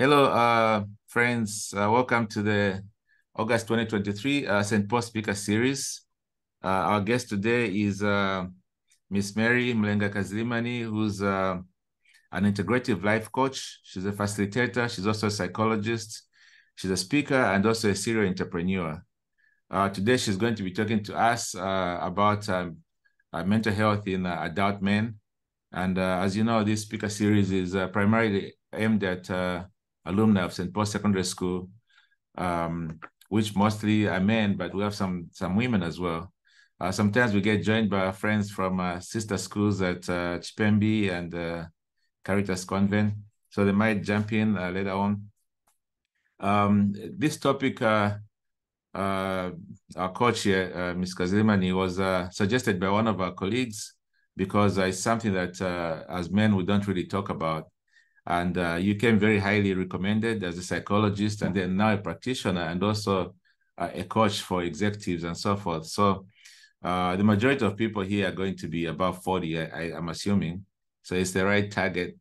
Hello, friends. Welcome to the August 2023 St. Paul Speaker Series. Our guest today is Miss Mary Mlenga Kazilimani, who's an integrative life coach. She's a facilitator. She's also a psychologist. She's a speaker and also a serial entrepreneur. Today, she's going to be talking to us about mental health in adult men. And as you know, this speaker series is primarily aimed at alumni of St. Paul Secondary School, which mostly are men, but we have some women as well. Sometimes we get joined by our friends from sister schools at Chipembi and Caritas Convent, so they might jump in later on. This topic, our coach here, Ms. Kazilimani, was suggested by one of our colleagues because it's something that as men we don't really talk about. And you came very highly recommended as a psychologist and then now a practitioner and also a coach for executives and so forth. So the majority of people here are going to be above 40, I'm assuming. So it's the right target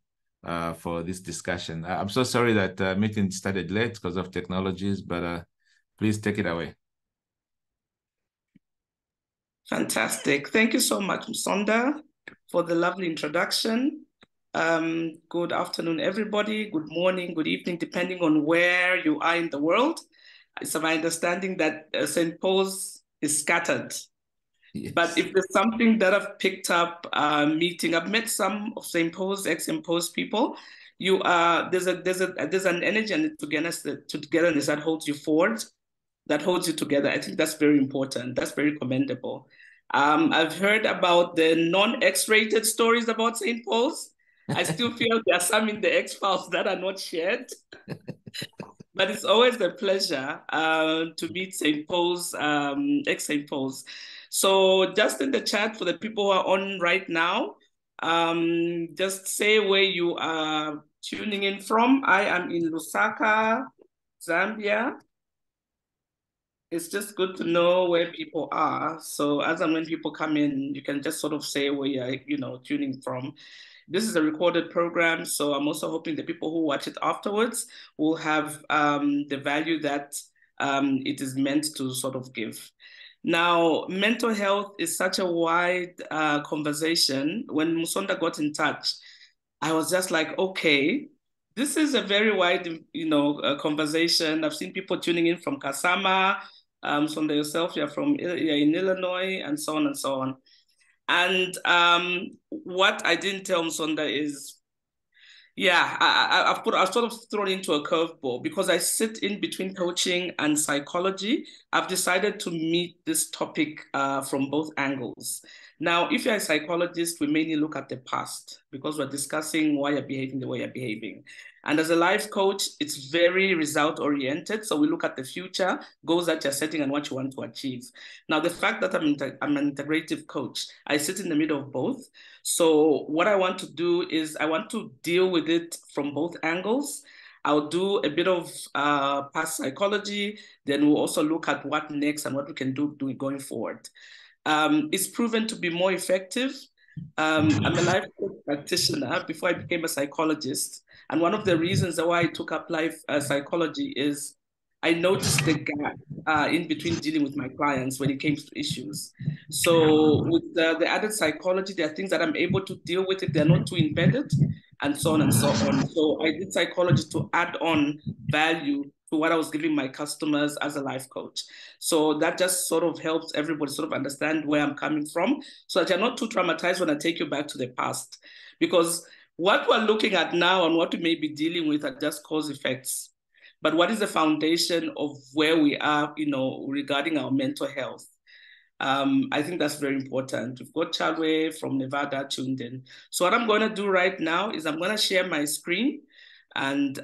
for this discussion. I'm so sorry that meeting started late because of technologies, but please take it away. Fantastic. Thank you so much, Msonda, for the lovely introduction. Good afternoon, everybody. Good morning, good evening, depending on where you are in the world. It's my understanding that St. Paul's is scattered. Yes. But if there's something that I've picked up meeting, I've met some of St. Paul's, ex-St. Paul's people. There's an energy and togetherness that holds you forward, that holds you together. I think that's very important. That's very commendable. I've heard about the non-X-rated stories about St. Paul's. I still feel there are some in the X-Files that are not shared. But it's always a pleasure to meet St. Paul's, ex-St. Paul's. So just in the chat for the people who are on right now, just say where you are tuning in from. I am in Lusaka, Zambia. It's just good to know where people are. So as and when people come in, you can just sort of say where you're, tuning from. This is a recorded program, so I'm also hoping the people who watch it afterwards will have the value that it is meant to sort of give. Now, mental health is such a wide conversation. When Musonda got in touch, I was just like, okay, this is a very wide, conversation. I've seen people tuning in from Kasama, Sonda yourself, you're in Illinois, and so on and so on. And what I didn't tell Msonda is, I've sort of thrown into a curveball because I sit in between coaching and psychology. I've decided to meet this topic from both angles. Now, if you're a psychologist, we mainly look at the past because we're discussing why you're behaving the way you're behaving. And as a life coach, it's very result-oriented. So we look at the future, goals that you're setting and what you want to achieve. Now, the fact that I'm an integrative coach, I sit in the middle of both. So what I want to do is I want to deal with it from both angles. I'll do a bit of past psychology, then we'll also look at what next and what we can do going forward. It's proven to be more effective. I'm a life practitioner before I became a psychologist. And one of the reasons why I took up life psychology is I noticed the gap in between dealing with my clients when it came to issues. So with the added psychology, there are things that I'm able to deal with if they're not too embedded, and so on and so on. So I did psychology to add on value to what I was giving my customers as a life coach. So that just sort of helps everybody sort of understand where I'm coming from so that you're not too traumatized when I take you back to the past. Because what we're looking at now and what we may be dealing with are just cause effects. But what is the foundation of where we are, regarding our mental health? I think that's very important. We've got Chadwe from Nevada tuned in. So what I'm going to do right now is I'm going to share my screen and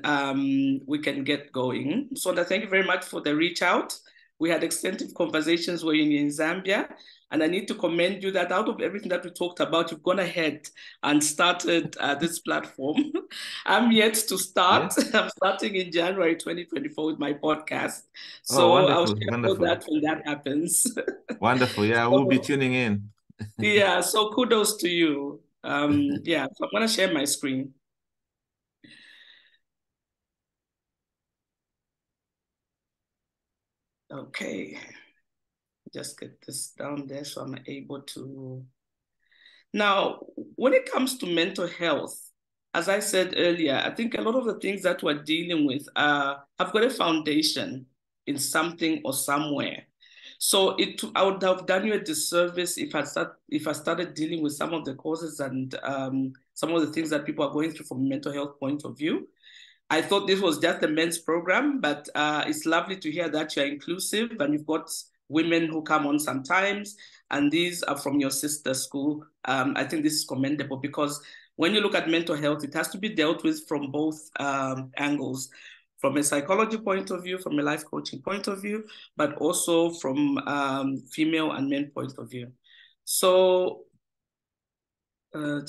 we can get going. So thank you very much for the reach out. We had extensive conversations when you're in Zambia. And I need to commend you that out of everything that we talked about, you've gone ahead and started this platform. I'm yet to start. Yes. I'm starting in January 2024 with my podcast. So I'll share that when that happens. Wonderful. Yeah, we'll be tuning in. Yeah, so kudos to you. So I'm going to share my screen. Okay, just get this down there so I'm able to. Now, when it comes to mental health, as I said earlier, I think a lot of the things that we're dealing with have got a foundation in something or somewhere. So I would have done you a disservice if I started dealing with some of the causes and some of the things that people are going through from a mental health point of view. I thought this was just a men's program, but it's lovely to hear that you're inclusive and you've got women who come on sometimes, and these are from your sister school. I think this is commendable because when you look at mental health, it has to be dealt with from both angles, from a psychology point of view, from a life coaching point of view, but also from female and men point of view. So I'm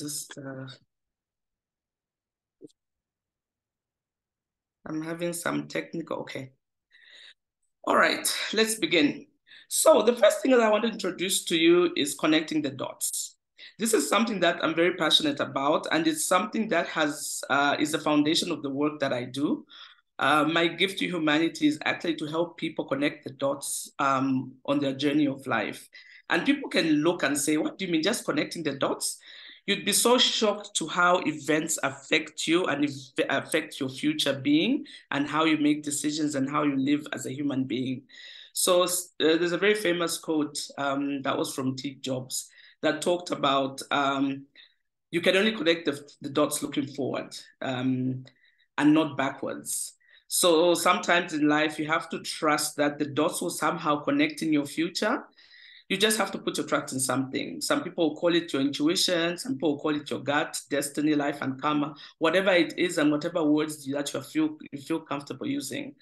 having some technical, okay. All right, let's begin. So the first thing that I want to introduce to you is connecting the dots. This is something that I'm very passionate about, and it's something that is the foundation of the work that I do. My gift to humanity is actually to help people connect the dots on their journey of life. And people can look and say, what do you mean, just connecting the dots? You'd be so shocked to how events affect you and affect your future being and how you make decisions and how you live as a human being. So there's a very famous quote that was from Steve Jobs that talked about you can only connect the dots looking forward and not backwards. So sometimes in life, you have to trust that the dots will somehow connect in your future. You just have to put your trust in something. Some people will call it your intuition. Some people will call it your gut, destiny, life, and karma, whatever it is, and whatever words that you feel comfortable using.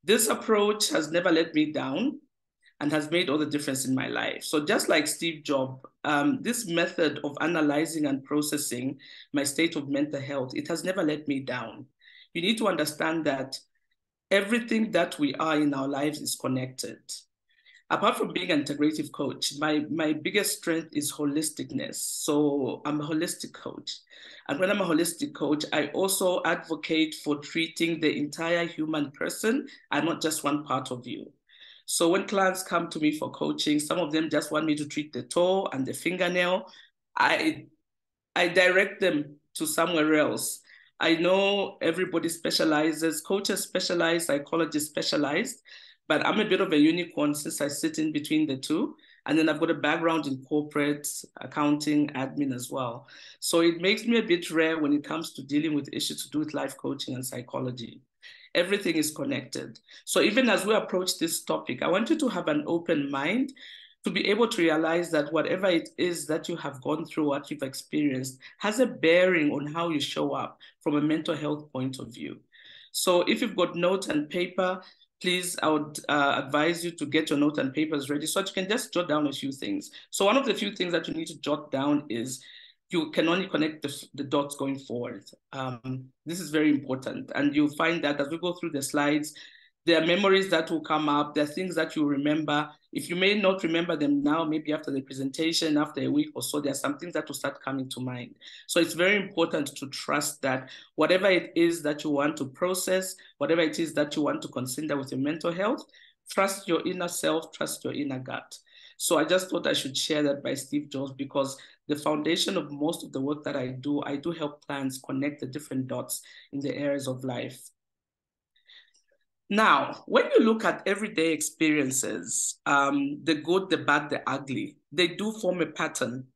This approach has never let me down and has made all the difference in my life. So just like Steve Jobs, this method of analyzing and processing my state of mental health, it has never let me down. You need to understand that everything that we are in our lives is connected. Apart from being an integrative coach, my biggest strength is holisticness. So I'm a holistic coach. And when I'm a holistic coach, I also advocate for treating the entire human person and not just one part of you. So when clients come to me for coaching, some of them just want me to treat the toe and the fingernail. I direct them to somewhere else. I know everybody specializes, coaches specialize, psychologists specialize, but I'm a bit of a unicorn since I sit in between the two. And then I've got a background in corporate accounting, admin as well. So it makes me a bit rare when it comes to dealing with issues to do with life coaching and psychology. Everything is connected. So even as we approach this topic, I want you to have an open mind to be able to realize that whatever it is that you have gone through, what you've experienced, has a bearing on how you show up from a mental health point of view. So if you've got notes and paper, please, I would advise you to get your notes and papers ready so that you can just jot down a few things. So one of the few things that you need to jot down is you can only connect the dots going forward. This is very important. And you'll find that as we go through the slides, there are memories that will come up. There are things that you remember. If you may not remember them now, maybe after the presentation, after a week or so, there are some things that will start coming to mind. So it's very important to trust that whatever it is that you want to process, whatever it is that you want to consider with your mental health, trust your inner self, trust your inner gut. So I just thought I should share that by Steve Jobs because the foundation of most of the work that I do help clients connect the different dots in the areas of life. Now, when you look at everyday experiences, the good, the bad, the ugly, they do form a pattern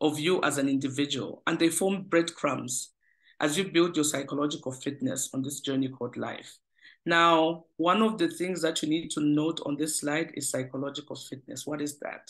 of you as an individual, and they form breadcrumbs as you build your psychological fitness on this journey called life. Now, one of the things that you need to note on this slide is psychological fitness. What is that?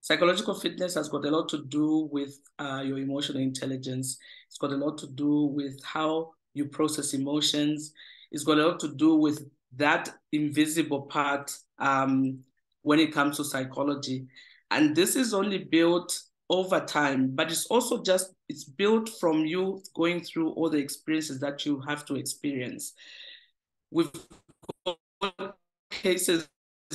Psychological fitness has got a lot to do with your emotional intelligence. It's got a lot to do with how you process emotions. It's got a lot to do with that invisible part when it comes to psychology. And this is only built over time, but it's built from you going through all the experiences that you have to experience. We've got cases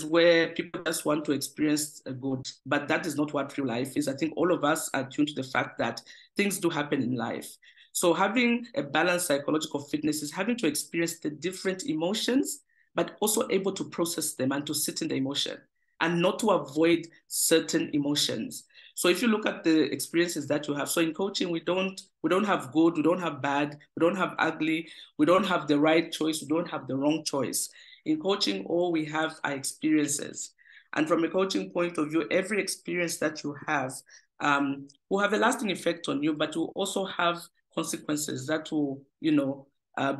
where people just want to experience a good, but that is not what real life is. I think all of us are tuned to the fact that things do happen in life. So having a balanced psychological fitness is having to experience the different emotions, but also able to process them and to sit in the emotion and not to avoid certain emotions. So if you look at the experiences that you have, so in coaching, we don't have good, we don't have bad, we don't have ugly, we don't have the right choice, we don't have the wrong choice. In coaching, all we have are experiences. And from a coaching point of view, every experience that you have will have a lasting effect on you, but will also have consequences that will,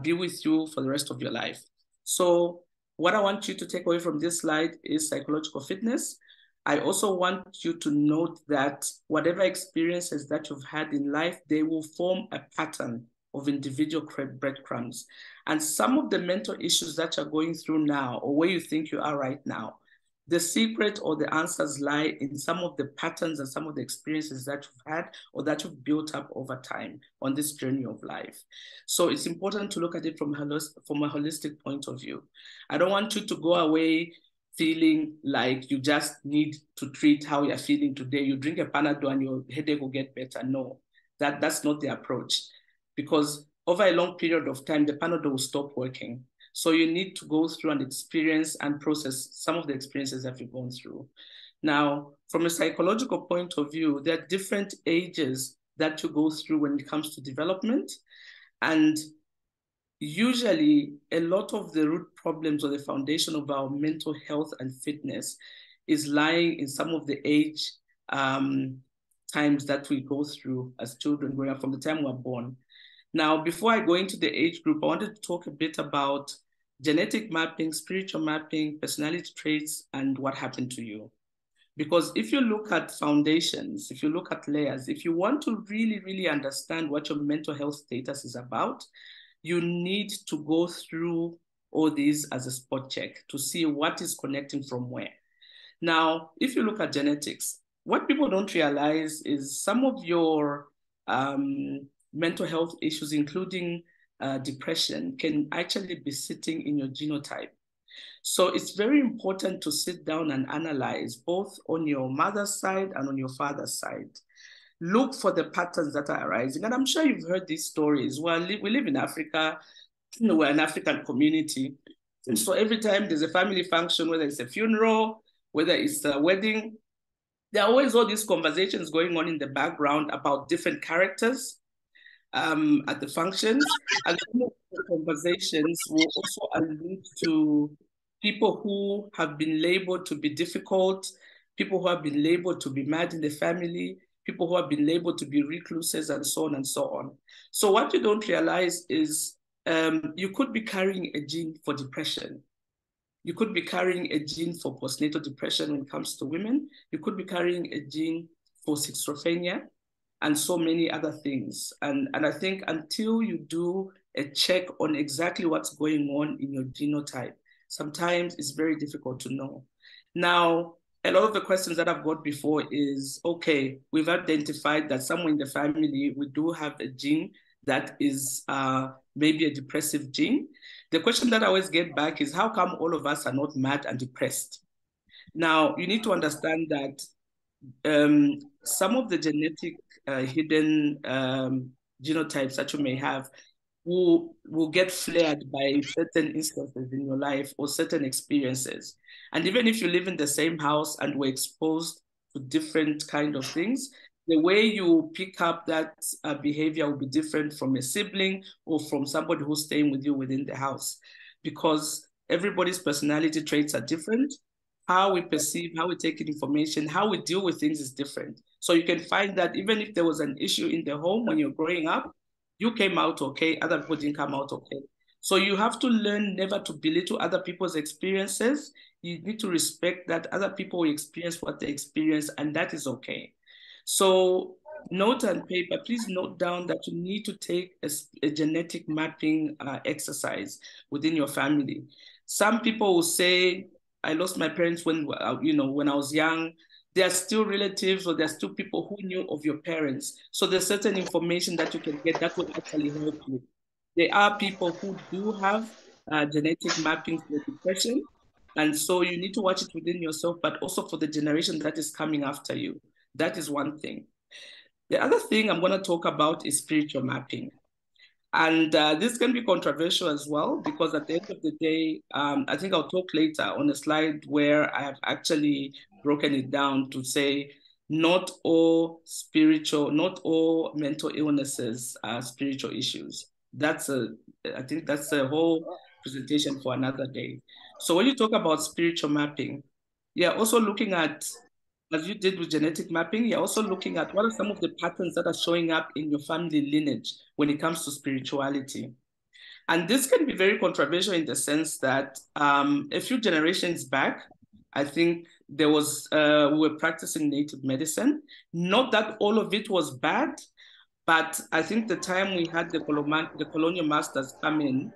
be with you for the rest of your life. So what I want you to take away from this slide is psychological fitness. I also want you to note that whatever experiences that you've had in life, they will form a pattern of individual breadcrumbs. And some of the mental issues that you're going through now, or where you think you are right now, the secret or the answers lie in some of the patterns and some of the experiences that you've had or that you've built up over time on this journey of life. So it's important to look at it from a holistic point of view. I don't want you to go away feeling like you just need to treat how you're feeling today. You drink a Panadol and your headache will get better. No, that's not the approach. Because over a long period of time, the Panadol will stop working. So you need to go through and experience and process some of the experiences that you've gone through. Now, from a psychological point of view, there are different ages that you go through when it comes to development. And usually, a lot of the root problems or the foundation of our mental health and fitness is lying in some of the age times that we go through as children, growing up from the time we're born. Now, before I go into the age group, I wanted to talk a bit about genetic mapping, spiritual mapping, personality traits, and what happened to you. Because if you look at foundations, if you look at layers, if you want to really, really understand what your mental health status is about, you need to go through all these as a spot check to see what is connecting from where. Now, if you look at genetics, what people don't realize is some of your mental health issues, including depression, can actually be sitting in your genotype. So it's very important to sit down and analyze both on your mother's side and on your father's side. Look for the patterns that are arising. And I'm sure you've heard these stories. Well, we live in Africa, we're an African community. And so every time there's a family function, whether it's a funeral, whether it's a wedding, there are always all these conversations going on in the background about different characters at the functions. And some of the conversations will also allude to people who have been labeled to be difficult, people who have been labeled to be mad in the family, people who have been labeled to be recluses, and so on and so on. So what you don't realize is you could be carrying a gene for depression. You could be carrying a gene for postnatal depression when it comes to women. You could be carrying a gene for schizophrenia and so many other things. And I think until you do a check on exactly what's going on in your genotype, sometimes it's very difficult to know. Now, a lot of the questions that I've got before is, okay, we've identified that somewhere in the family, we do have a gene that is maybe a depressive gene. The question that I always get back is, how come all of us are not mad and depressed? Now, you need to understand that some of the genetic hidden genotypes that you may have will get flared by certain instances in your life or certain experiences. And even if you live in the same house and were exposed to different kind of things, the way you pick up that behavior will be different from a sibling or from somebody who's staying with you within the house, because everybody's personality traits are different. How we perceive, how we take in information, how we deal with things is different. So you can find that even if there was an issue in the home when you're growing up, you came out okay, other people didn't come out okay. So you have to learn never to belittle other people's experiences. You need to respect that other people will experience what they experience, and that is okay. So note and paper, please note down that you need to take a genetic mapping exercise within your family. Some people will say, I lost my parents when I was young. There are still relatives or there are still people who knew of your parents. So there's certain information that you can get that will actually help you. There are people who do have genetic mapping for depression. And so you need to watch it within yourself, but also for the generation that is coming after you. That is one thing. The other thing I'm going to talk about is spiritual mapping. And this can be controversial as well, because at the end of the day, I think I'll talk later on a slide where I have actually broken it down to say not all mental illnesses are spiritual issues. I think that's a whole presentation for another day. So when you talk about spiritual mapping, you're also looking at, as you did with genetic mapping, you're also looking at what are some of the patterns that are showing up in your family lineage when it comes to spirituality. And this can be very controversial in the sense that a few generations back, I think we were practicing native medicine. Not that all of it was bad, but I think the time we had the colonial masters come in,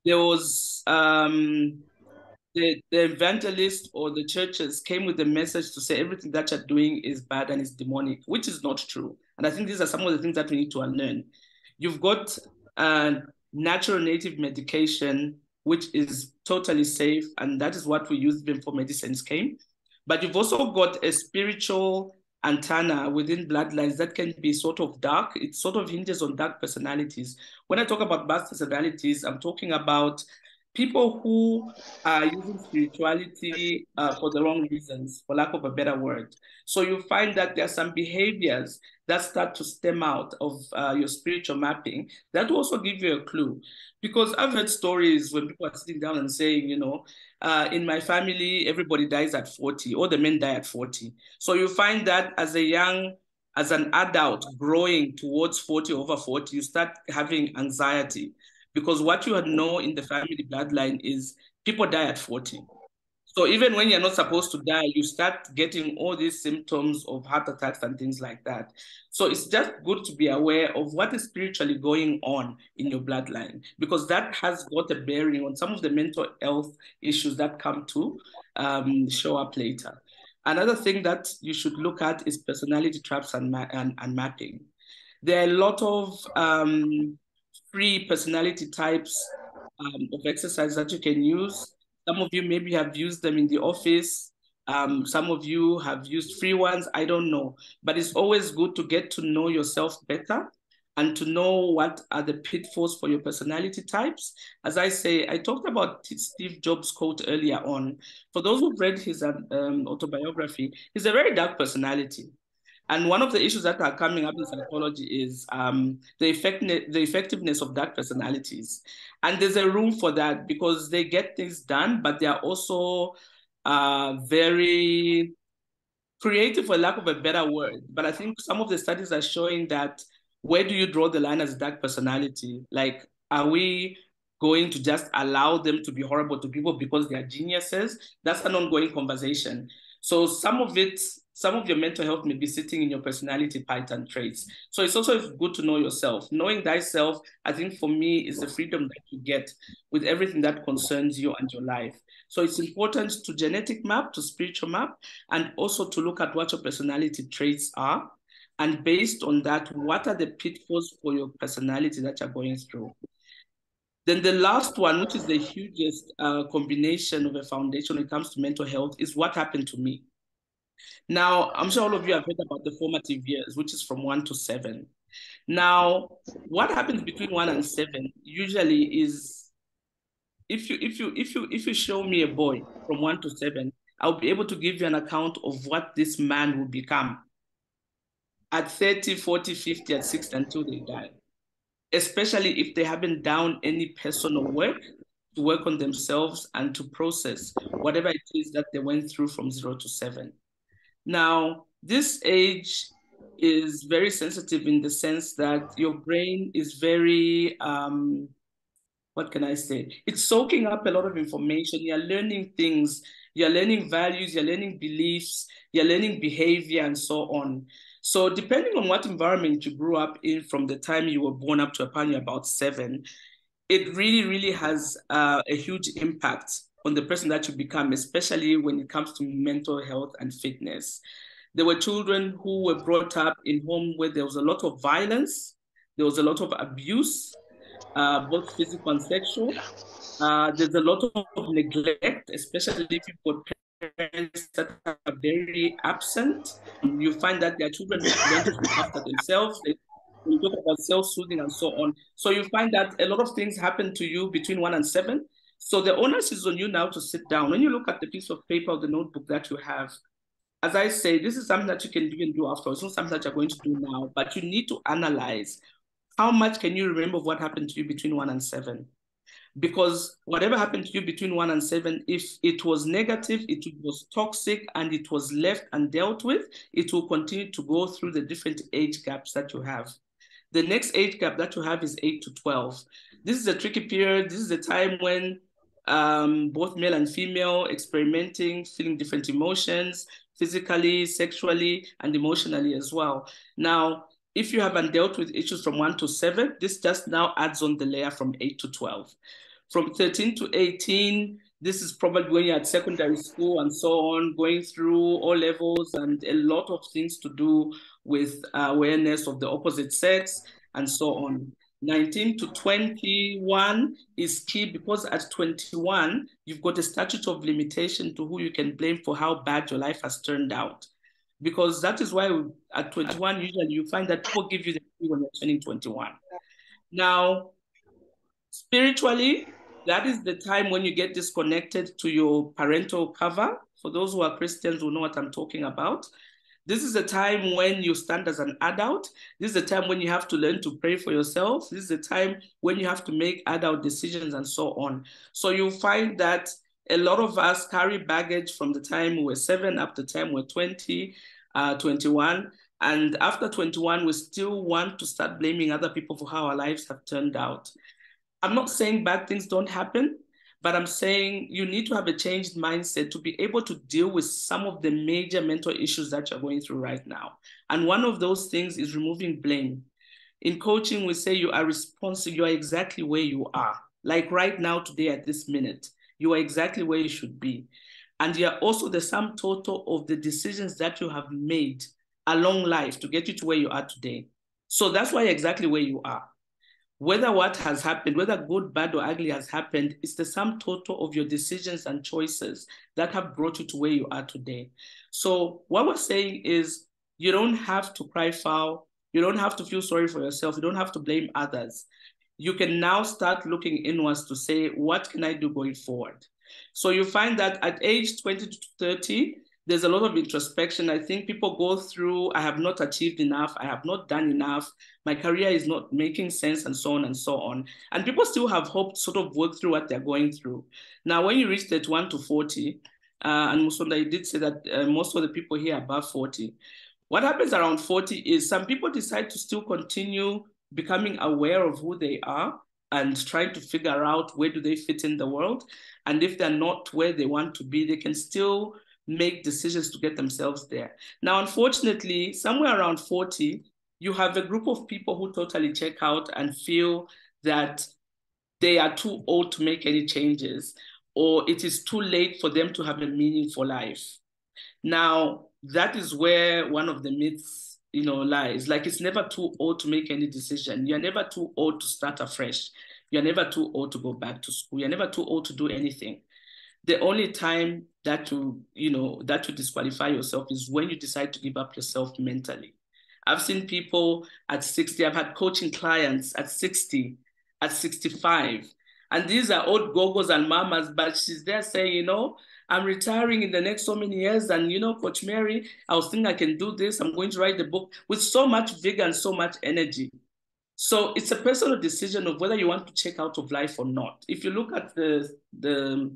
there was the evangelist or the churches came with the message to say everything that you're doing is bad and is demonic, which is not true. And I think these are some of the things that we need to unlearn. You've got natural native medication, which is totally safe, and that is what we used before medicines came. But you've also got a spiritual antenna within bloodlines that can be sort of dark. It sort of hinges on dark personalities. When I talk about dark personalities, I'm talking about people who are using spirituality for the wrong reasons, for lack of a better word. So you find that there are some behaviors that start to stem out of your spiritual mapping that will also give you a clue. Because I've heard stories when people are sitting down and saying, in my family, everybody dies at 40, or the men die at 40. So you find that as an adult growing towards 40, over 40, you start having anxiety. Because what you know in the family bloodline is people die at 40. So even when you're not supposed to die, you start getting all these symptoms of heart attacks and things like that. So it's just good to be aware of what is spiritually going on in your bloodline, because that has got a bearing on some of the mental health issues that come to show up later. Another thing that you should look at is personality traps and mapping. There are a lot of free personality types of exercise that you can use. Some of you maybe have used them in the office. Some of you have used free ones. I don't know. But it's always good to get to know yourself better and to know what are the pitfalls for your personality types. As I say, I talked about Steve Jobs' quote earlier on. For those who've read his autobiography, he's a very dark personality. And one of the issues that are coming up in psychology is the effectiveness of dark personalities. And there's a room for that because they get things done, but they are also very creative, for lack of a better word. But I think some of the studies are showing that where do you draw the line as a dark personality? Like, are we going to just allow them to be horrible to people because they are geniuses? That's an ongoing conversation. So some of your mental health may be sitting in your personality pattern traits. So it's also good to know yourself. Knowing thyself, I think for me, is the freedom that you get with everything that concerns you and your life. So it's important to genetic map, to spiritual map, and also to look at what your personality traits are. And based on that, what are the pitfalls for your personality that you're going through? Then the last one, which is the hugest combination of a foundation when it comes to mental health, is what happened to me. Now, I'm sure all of you have heard about the formative years, which is from 1 to 7. Now, what happens between 1 and 7 usually is if you show me a boy from 1 to 7, I'll be able to give you an account of what this man will become at 30, 40, 50, at 60 until they die. Especially if they haven't done any personal work to work on themselves and to process whatever it is that they went through from 0 to 7. Now, this age is very sensitive in the sense that your brain is very, what can I say? It's soaking up a lot of information. You're learning things, you're learning values, you're learning beliefs, you're learning behavior, and so on. So depending on what environment you grew up in from the time you were born up to upon you're about 7, it really, really has a huge impact on the person that you become, especially when it comes to mental health and fitness. There were children who were brought up in home where there was a lot of violence, there was a lot of abuse, both physical and sexual. There's a lot of neglect, especially if you've got parents that are very absent. You find that their children learn to look after themselves. We talk about self-soothing and so on. So you find that a lot of things happen to you between 1 and 7. So the onus is on you now to sit down. When you look at the piece of paper or the notebook that you have, as I say, this is something that you can do afterwards. It's not something that you're going to do now, but you need to analyze how much can you remember of what happened to you between 1 and 7. Because whatever happened to you between 1 and 7, if it was negative, it was toxic, and it was left and dealt with, it will continue to go through the different age gaps that you have. The next age gap that you have is 8 to 12. This is a tricky period. This is a time when both male and female experimenting, feeling different emotions, physically, sexually, and emotionally as well. Now, if you haven't dealt with issues from 1 to 7, this just now adds on the layer from 8 to 12. From 13 to 18, this is probably when you're at secondary school and so on, going through all levels and a lot of things to do with awareness of the opposite sex and so on. 19 to 21 is key because at 21, you've got a statute of limitation to who you can blame for how bad your life has turned out. Because that is why at 21, usually you find that people give you the key when you're turning 21. Now, spiritually, that is the time when you get disconnected to your parental cover. For those who are Christians who know what I'm talking about. This is a time when you stand as an adult. This is a time when you have to learn to pray for yourself. This is a time when you have to make adult decisions and so on. So you'll find that a lot of us carry baggage from the time we were 7 up to the time we're 20, 21. And after 21, we still want to start blaming other people for how our lives have turned out. I'm not saying bad things don't happen, but I'm saying you need to have a changed mindset to be able to deal with some of the major mental issues that you're going through right now. And one of those things is removing blame. In coaching, we say you are responsible, you are exactly where you are. Like right now, today, at this minute, you are exactly where you should be. And you are also the sum total of the decisions that you have made along life to get you to where you are today. So that's why you're exactly where you are. Whether what has happened, whether good, bad, or ugly has happened, it's the sum total of your decisions and choices that have brought you to where you are today. So what we're saying is you don't have to cry foul. You don't have to feel sorry for yourself. You don't have to blame others. You can now start looking inwards to say, what can I do going forward? So you find that at age 20 to 30, there's a lot of introspection. I think people go through, I have not achieved enough, I have not done enough, my career is not making sense, and so on and so on. And people still have hope to sort of work through what they're going through. Now, when you reach 31 to 40, and Musonda, you did say that most of the people here are above 40. What happens around 40 is some people decide to still continue becoming aware of who they are and trying to figure out where do they fit in the world. And if they're not where they want to be, they can still make decisions to get themselves there. Now, unfortunately, somewhere around 40, you have a group of people who totally check out and feel that they are too old to make any changes, or it is too late for them to have a meaningful life. Now, that is where one of the myths, lies. Like, it's never too old to make any decision. You're never too old to start afresh. You're never too old to go back to school. You're never too old to do anything. The only time that you disqualify yourself is when you decide to give up yourself mentally. I've seen people at 60, I've had coaching clients at 60, at 65, and these are old gogos and mamas, but she's there saying, I'm retiring in the next so many years, and Coach Mary, I was thinking I can do this, I'm going to write the book, with so much vigor and so much energy. So it's a personal decision of whether you want to check out of life or not. If you look at the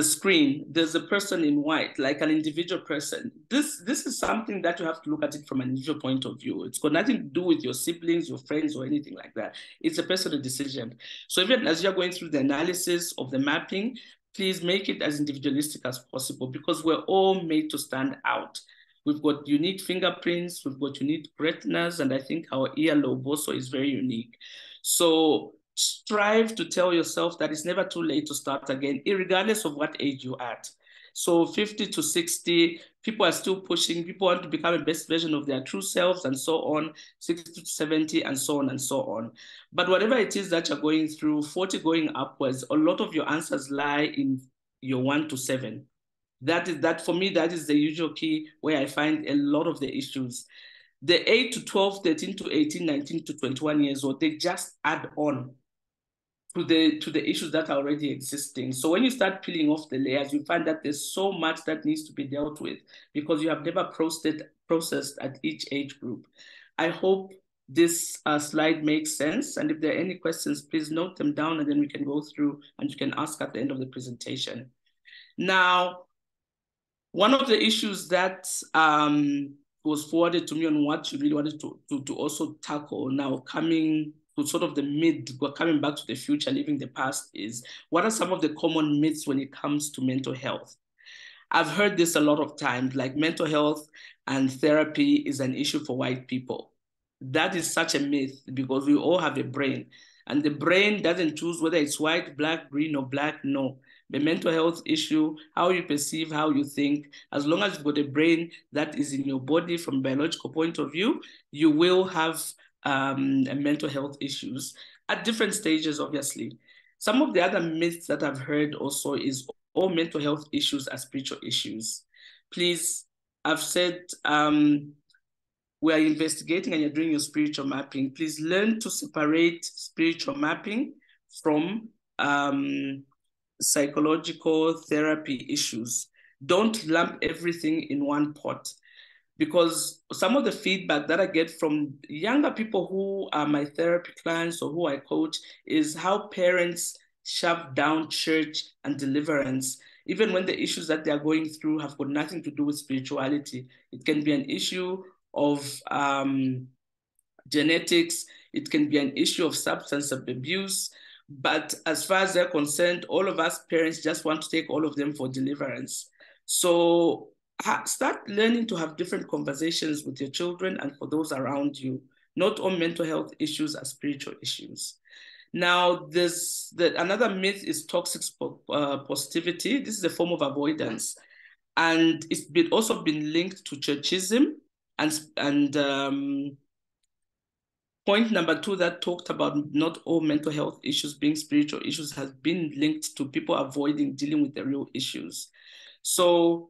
screen, there's a person in white, like an individual person. This is something that you have to look at it from an individual point of view. It's got nothing to do with your siblings, your friends, or anything like that. It's a personal decision. So even as you're going through the analysis of the mapping, please make it as individualistic as possible, because we're all made to stand out. We've got unique fingerprints, we've got unique retinas, and I think our earlobe also is very unique. So strive to tell yourself that it's never too late to start again, regardless of what age you're at. So 50 to 60, people are still pushing. People want to become the best version of their true selves and so on, 60 to 70 and so on and so on. But whatever it is that you're going through, 40 going upwards, a lot of your answers lie in your 1 to 7. That for me, that is the usual key where I find a lot of the issues. The 8 to 12, 13 to 18, 19 to 21 years old, they just add on to the issues that are already existing. So when you start peeling off the layers, you find that there's so much that needs to be dealt with because you have never processed at each age group. I hope this slide makes sense. And if there are any questions, please note them down and then we can go through and you can ask at the end of the presentation. Now, one of the issues that was forwarded to me on what you really wanted to also tackle now coming to sort of the coming back to the future, leaving the past, is what are some of the common myths when it comes to mental health? I've heard this a lot of times, like mental health and therapy is an issue for white people. That is such a myth because we all have a brain and the brain doesn't choose whether it's white, black, green, or black. No. The mental health issue, how you perceive, how you think, as long as you've got a brain that is in your body from a biological point of view, you will have mental health issues at different stages, obviously. Some of the other myths that I've heard also is all mental health issues are spiritual issues. Please, I've said we are investigating and you're doing your spiritual mapping. Please learn to separate spiritual mapping from psychological therapy issues. Don't lump everything in one pot because some of the feedback that I get from younger people who are my therapy clients or who I coach is how parents shove down church and deliverance, even when the issues that they are going through have got nothing to do with spirituality. It can be an issue of genetics, it can be an issue of substance abuse, but as far as they're concerned, all of us parents just want to take all of them for deliverance. So start learning to have different conversations with your children and for those around you. Not all mental health issues are spiritual issues. Now, another myth is toxic positivity. This is a form of avoidance. And it's also been linked to churchism and point number 2 that talked about not all mental health issues being spiritual issues has been linked to people avoiding dealing with the real issues. So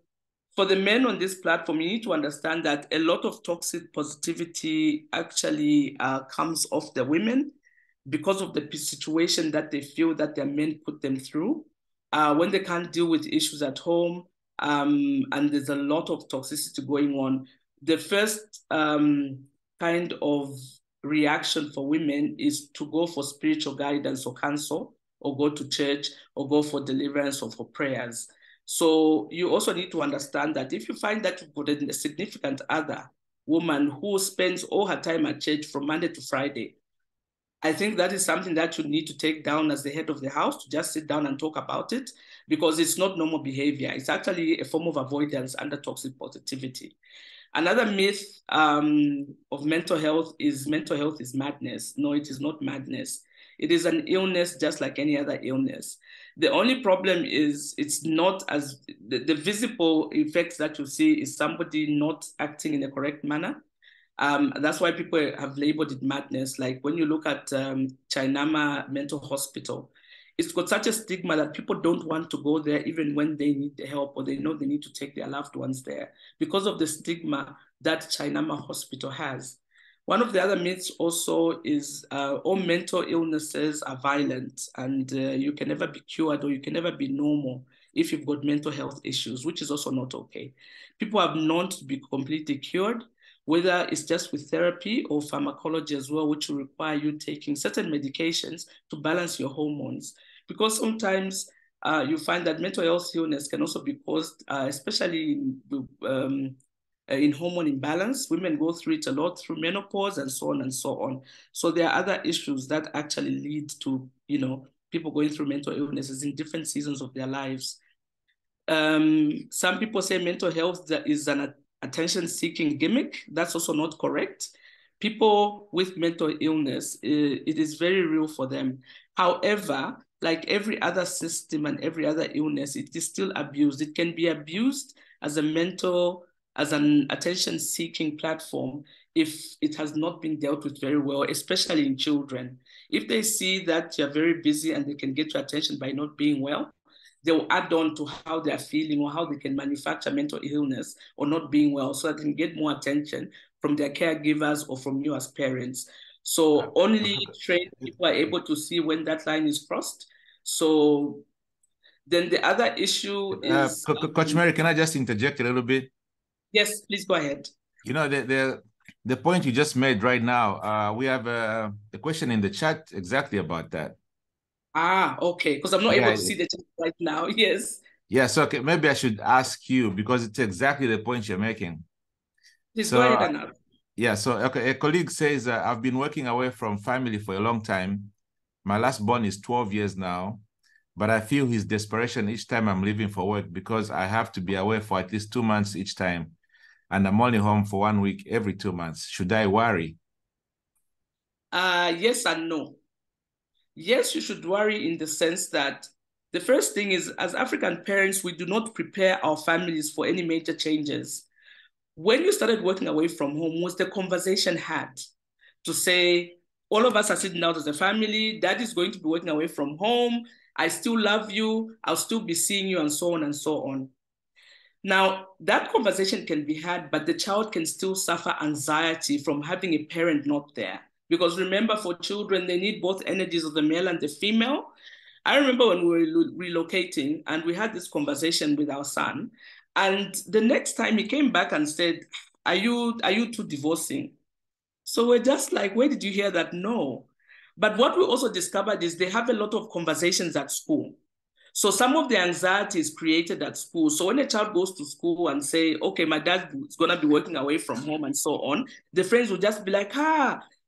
for the men on this platform, you need to understand that a lot of toxic positivity actually comes off the women because of the situation that they feel that their men put them through when they can't deal with issues at home and there's a lot of toxicity going on. The first kind of reaction for women is to go for spiritual guidance or counsel or go to church or go for deliverance or for prayers. So you also need to understand that if you find that you've got a significant other woman who spends all her time at church from Monday to Friday, I think that is something that you need to take down as the head of the house, to just sit down and talk about it, because it's not normal behavior. It's actually a form of avoidance under toxic positivity. Another myth of mental health is madness. No, it is not madness. It is an illness just like any other illness. The only problem is it's not as, the visible effects that you see is somebody not acting in the correct manner. That's why people have labeled it madness. Like when you look at Chainama Mental Hospital, it's got such a stigma that people don't want to go there even when they need the help or they know they need to take their loved ones there because of the stigma that Chainama Hospital has. One of the other myths also is all mental illnesses are violent and you can never be cured or you can never be normal if you've got mental health issues, which is also not okay. People have known to be completely cured, whether it's just with therapy or pharmacology as well, which will require you taking certain medications to balance your hormones. Because sometimes you find that mental health illness can also be caused, especially in hormone imbalance. Women go through it a lot through menopause and so on and so on. So there are other issues that actually lead to, people going through mental illnesses in different seasons of their lives. Some people say mental health is an attention-seeking gimmick. That's also not correct. People with mental illness, it is very real for them. However, like every other system and every other illness, it is still abused. It can be abused as an attention-seeking platform if it has not been dealt with very well, especially in children. If they see that you're very busy and they can get your attention by not being well, they will add on to how they're feeling or how they can manufacture mental illness or not being well so that they can get more attention from their caregivers or from you as parents. So only trained people are able to see when that line is crossed. So then the other issue is... Coach Mary, can I just interject a little bit? Yes, please go ahead. You know, the point you just made right now, we have a question in the chat exactly about that. Ah, okay, because I'm not able to see the chat right now. Yes. Yeah, so okay, maybe I should ask you because it's exactly the point you're making. Please go ahead and ask. Yeah, so okay, a colleague says, I've been working away from family for a long time. My last born is 12 years now, but I feel his desperation each time I'm leaving for work because I have to be away for at least 2 months each time. And I'm only home for 1 week every 2 months. Should I worry? Yes and no. Yes, you should worry in the sense that the first thing is, as African parents, we do not prepare our families for any major changes. When you started working away from home, was the conversation had to say, all of us are sitting out as a family, dad is going to be working away from home, I still love you, I'll still be seeing you, and so on and so on. Now, that conversation can be had, but the child can still suffer anxiety from having a parent not there. Because remember, for children, they need both energies of the male and the female. I remember when we were relocating and we had this conversation with our son. And the next time he came back and said, are you two divorcing? So we're just like, where did you hear that? No. But what we also discovered is they have a lot of conversations at school. So some of the anxiety is created at school. So when a child goes to school and say, okay, my dad is going to be working away from home and so on, the friends will just be like,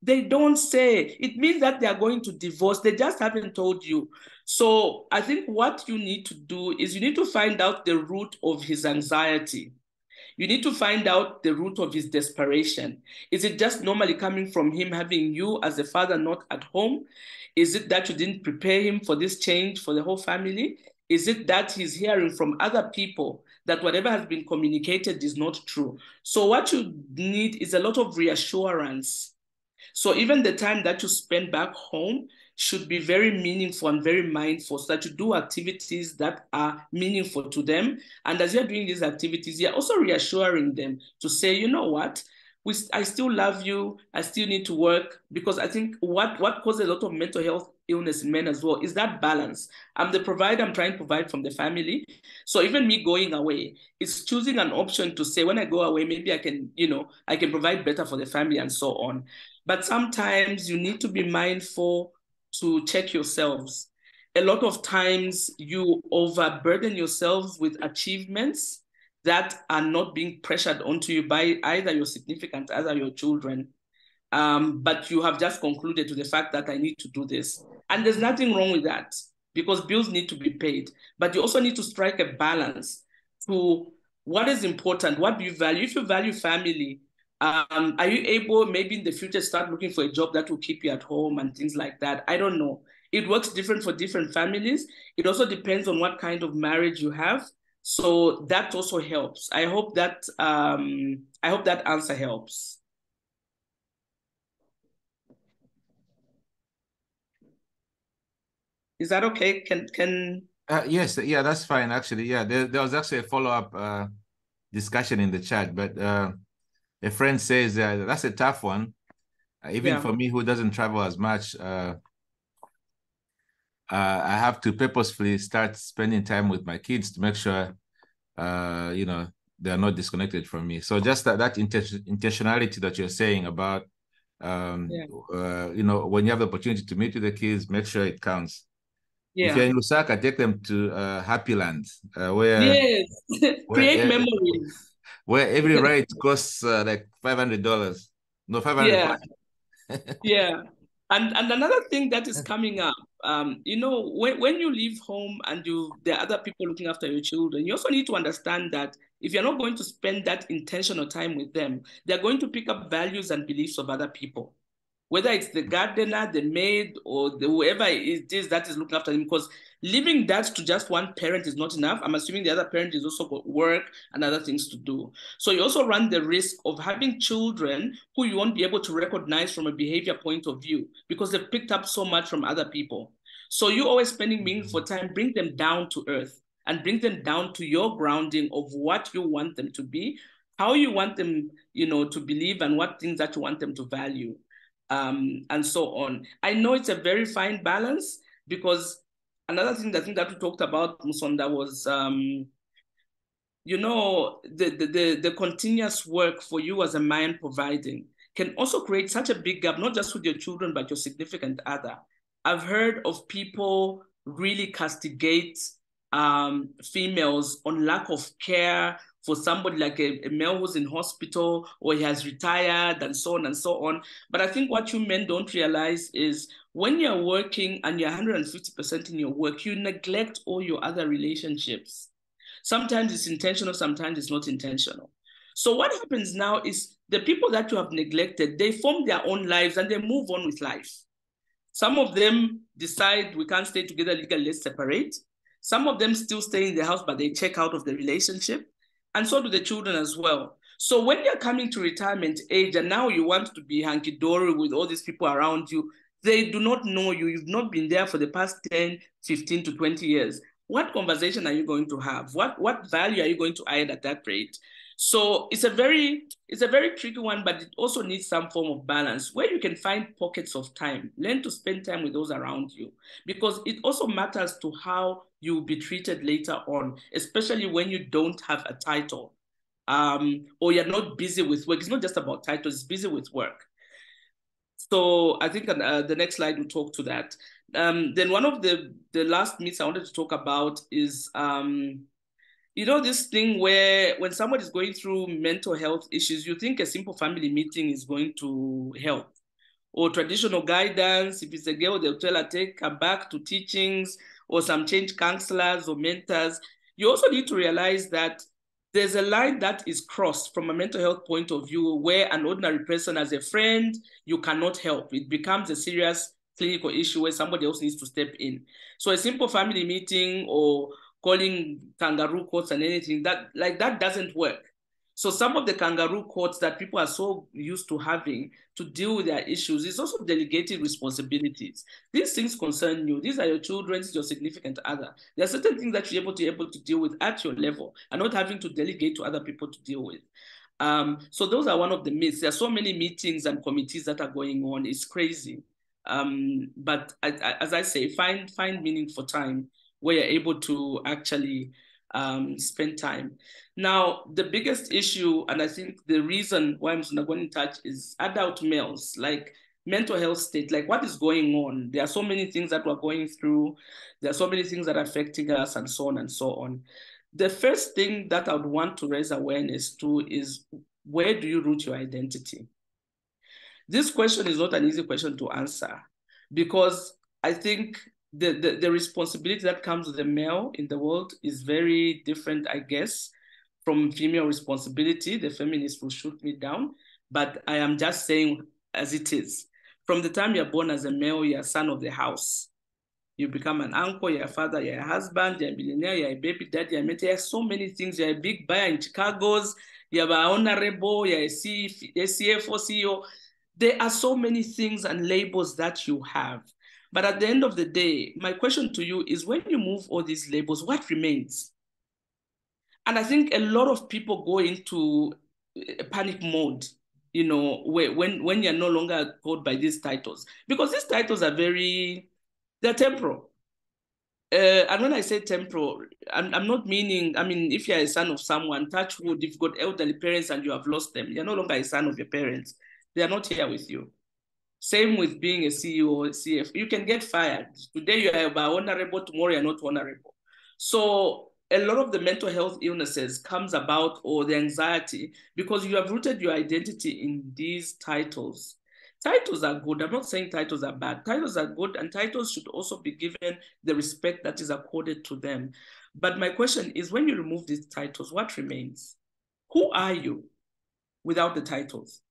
they don't say. It means that they are going to divorce. They just haven't told you. So I think what you need to do is you need to find out the root of his anxiety. You need to find out the root of his desperation. Is it just normally coming from him having you as a father not at home? Is it that you didn't prepare him for this change for the whole family? Is it that he's hearing from other people that whatever has been communicated is not true? So what you need is a lot of reassurance. So even the time that you spend back home should be very meaningful and very mindful so that you do activities that are meaningful to them. And as you're doing these activities, you're also reassuring them to say, you know what, I still love you. I still need to work, because I think what causes a lot of mental health illness in men as well is that balance. I'm the provider, I'm trying to provide from the family. So even me going away, it's choosing an option to say, when I go away, maybe I can, I can provide better for the family and so on. But sometimes you need to be mindful to check yourselves. A lot of times you overburden yourselves with achievements that are not being pressured onto you by either your significant other, your children. But you have just concluded to the fact that I need to do this. And there's nothing wrong with that, because bills need to be paid. But you also need to strike a balance to what is important, what do you value? If you value family, are you able maybe in the future start looking for a job that will keep you at home and things like that? I don't know. It works different for different families. It also depends on what kind of marriage you have. So that also helps. I hope that answer helps. Is that okay? Yes, yeah, that's fine. Actually, yeah, there was actually a follow-up discussion in the chat, but a friend says that's a tough one. Even for me, who doesn't travel as much, I have to purposefully start spending time with my kids to make sure, they're not disconnected from me. So just that intentionality that you're saying about, when you have the opportunity to meet with the kids, make sure it counts. Yeah. If you're in Lusaka, take them to Happy Land, where create memories. Where every ride costs like $500. No, 500. Yeah. And another thing that is coming up, when you leave home and there are other people looking after your children, you also need to understand that if you're not going to spend that intentional time with them, they're going to pick up values and beliefs of other people, whether it's the gardener, the maid, or whoever it is that is looking after them. Because leaving that to just one parent is not enough. I'm assuming the other parent is also got work and other things to do. So you also run the risk of having children who you won't be able to recognize from a behavior point of view because they've picked up so much from other people. So you always spending meaningful time, bring them down to earth and bring them down to your grounding of what you want them to be how you want them, to believe and what things that you want them to value, and so on. I know it's a very fine balance, because another thing that we talked about, Musonda, was, the continuous work for you as a man providing can also create such a big gap, not just with your children, but your significant other. I've heard of people really castigate females on lack of care for somebody like a male who's in hospital or he has retired and so on and so on. But I think what you men don't realize is when you're working and you're 150% in your work, you neglect all your other relationships. Sometimes it's intentional, sometimes it's not intentional. So what happens now is the people that you have neglected, they form their own lives and they move on with life. Some of them decide we can't stay together legally, let's separate. Some of them still stay in the house, but they check out of the relationship. And so do the children as well. So when you're coming to retirement age and now you want to be hunky-dory with all these people around you, they do not know you. You've not been there for the past 10, 15 to 20 years. What conversation are you going to have? What value are you going to add at that rate? So it's a very tricky one, but it also needs some form of balance where you can find pockets of time. Learn to spend time with those around you, because it also matters to how you'll be treated later on, especially when you don't have a title, or you're not busy with work. It's not just about titles, it's busy with work. So I think the next slide will talk to that. Then one of the last myths I wanted to talk about is, this thing where when somebody is going through mental health issues, you think a simple family meeting is going to help, or traditional guidance. If it's a girl, they'll tell her, take her back to teachings, or some change counselors or mentors. You also need to realize that there's a line that is crossed from a mental health point of view where an ordinary person, as a friend, you cannot help. It becomes a serious clinical issue where somebody else needs to step in. So a simple family meeting or calling kangaroo courts and anything, that doesn't work. So some of the kangaroo courts that people are so used to having to deal with their issues is also delegating responsibilities. These things concern you. These are your children, this is your significant other. There are certain things that you're able to deal with at your level and not having to delegate to other people to deal with. So those are one of the myths. There are so many meetings and committees that are going on. It's crazy. But as I say, find meaningful time where you're able to actually spend time. Now, the biggest issue, and I think the reason why I'm not going in touch, is adult males, like mental health state, like what is going on? There are so many things that we're going through. There are so many things that are affecting us and so on and so on. The first thing that I would want to raise awareness to is, where do you root your identity? This question is not an easy question to answer, because I think the responsibility that comes with the male in the world is very different, I guess, from female responsibility. The feminists will shoot me down, but I am just saying as it is. From the time you're born as a male, you're a son of the house. You become an uncle, you're a father, you're a husband, you're a millionaire, you're a baby daddy, you're a mentor, you're so many things. You're a big buyer in Chicago's, you're an honorable, you're a CFO, CEO. There are so many things and labels that you have. But at the end of the day, my question to you is, when you move all these labels, what remains? And I think a lot of people go into a panic mode, when you're no longer called by these titles. Because these titles are they're temporal. And when I say temporal, I'm not meaning, if you're a son of someone, touch wood, if you've got elderly parents and you have lost them, you're no longer a son of your parents. They are not here with you. Same with being a CEO or a CF. You can get fired. Today you are honorable, tomorrow you're not honorable. So a lot of the mental health illnesses comes about, or the anxiety, because you have rooted your identity in these titles. Titles are good. I'm not saying titles are bad. Titles are good, and titles should also be given the respect that is accorded to them. But my question is, when you remove these titles, what remains? Who are you without the titles?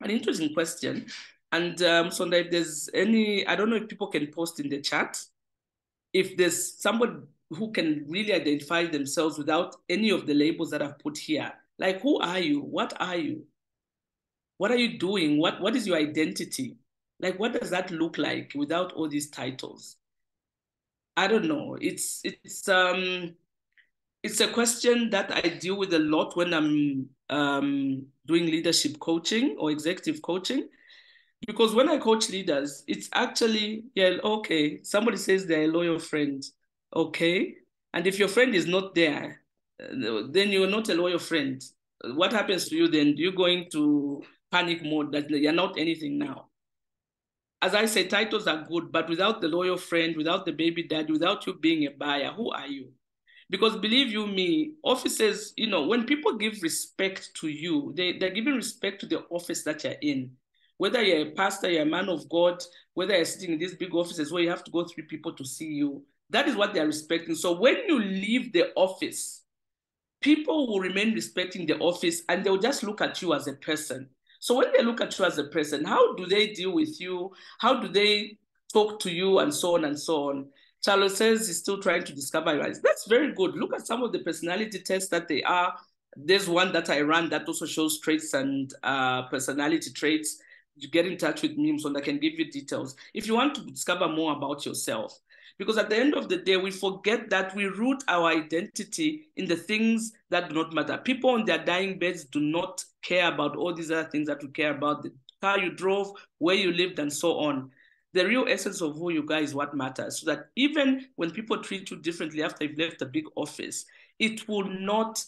An interesting question. And Sonda, if there's any, I don't know if people can post in the chat, if there's somebody who can really identify themselves without any of the labels that I've put here. Like, who are you? What are you? What are you doing? What is your identity? Like, what does that look like without all these titles? I don't know. It's a question that I deal with a lot when I'm doing leadership coaching or executive coaching. Because when I coach leaders, it's actually, yeah, okay, somebody says they're a loyal friend, okay? And if your friend is not there, then you're not a loyal friend. What happens to you then? You're going to panic mode that you're not anything now. As I say, titles are good, but without the loyal friend, without the baby dad, without you being a buyer, who are you? Because believe you me, offices, when people give respect to you, they're giving respect to the office that you're in. Whether you're a pastor, you're a man of God, whether you're sitting in these big offices where you have to go through people to see you, that is what they're respecting. So when you leave the office, people will remain respecting the office and they'll just look at you as a person. So when they look at you as a person, how do they deal with you? How do they talk to you and so on and so on? Charles says he's still trying to discover your eyes. That's very good. Look at some of the personality tests that they are. There's one that I ran that also shows traits and personality traits. You get in touch with me so I can give you details. If you want to discover more about yourself, because at the end of the day, we forget that we root our identity in the things that do not matter. People on their dying beds do not care about all these other things that we care about, the car you drove, where you lived, and so on. The real essence of who you guys is what matters. So that even when people treat you differently after you've left a big office, it will not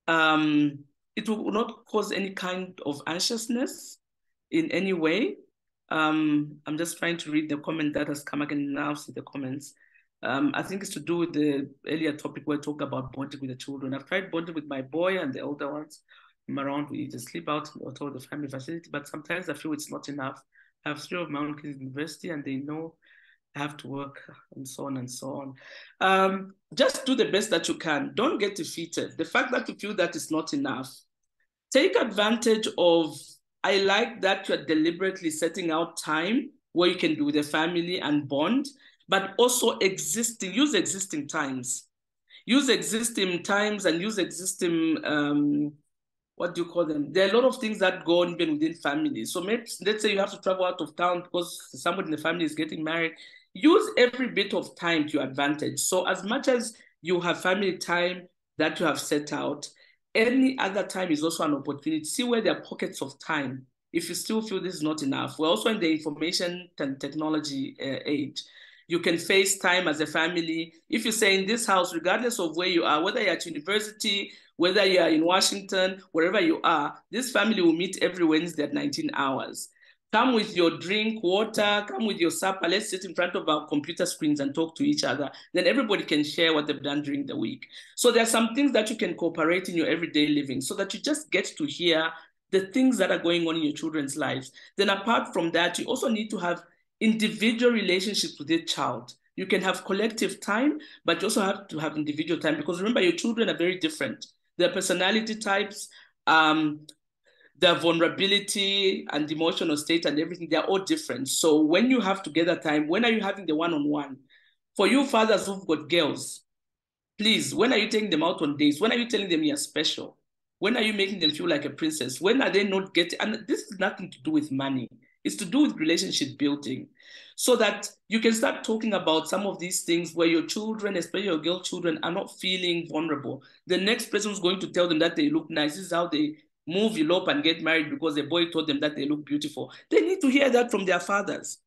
cause any kind of anxiousness in any way. I'm just trying to read the comment that has come. I can now see the comments. I think it's to do with the earlier topic where I talked about bonding with the children. I've tried bonding with my boy and the older ones. I'm around, we just sleep out or the family facility, but sometimes I feel it's not enough. I have 3 of my own kids in university and they know I have to work and so on and so on. Just do the best that you can. Don't get defeated. The fact that you feel that is not enough, take advantage of. I like that you're deliberately setting out time where you can be with the family and bond, but also use existing times. Use existing times and use existing, what do you call them? There are a lot of things that go on even within families. So maybe, let's say you have to travel out of town because somebody in the family is getting married. Use every bit of time to your advantage. So as much as you have family time that you have set out, any other time is also an opportunity. See where there are pockets of time. If you still feel this is not enough, we're also in the information and technology age. You can FaceTime as a family. If you say in this house, regardless of where you are, whether you're at university, whether you are in Washington, wherever you are, this family will meet every Wednesday at 19 hours. Come with your drink, water, come with your supper. Let's sit in front of our computer screens and talk to each other. Then everybody can share what they've done during the week. So there are some things that you can cooperate in your everyday living so that you just get to hear the things that are going on in your children's lives. Then apart from that, you also need to have individual relationships with your child. You can have collective time, but you also have to have individual time because remember, your children are very different. Their personality types, their vulnerability and emotional state and everything, they're all different. So when you have together time, when are you having the one-on-one? For you fathers who've got girls, please, when are you taking them out on dates? When are you telling them you're special? When are you making them feel like a princess? When are they not getting, and this is nothing to do with money. It's to do with relationship building so that you can start talking about some of these things where your children, especially your girl children, are not feeling vulnerable. The next person is going to tell them that they look nice. This is how they move, elope, and get married because the boy told them that they look beautiful. They need to hear that from their fathers.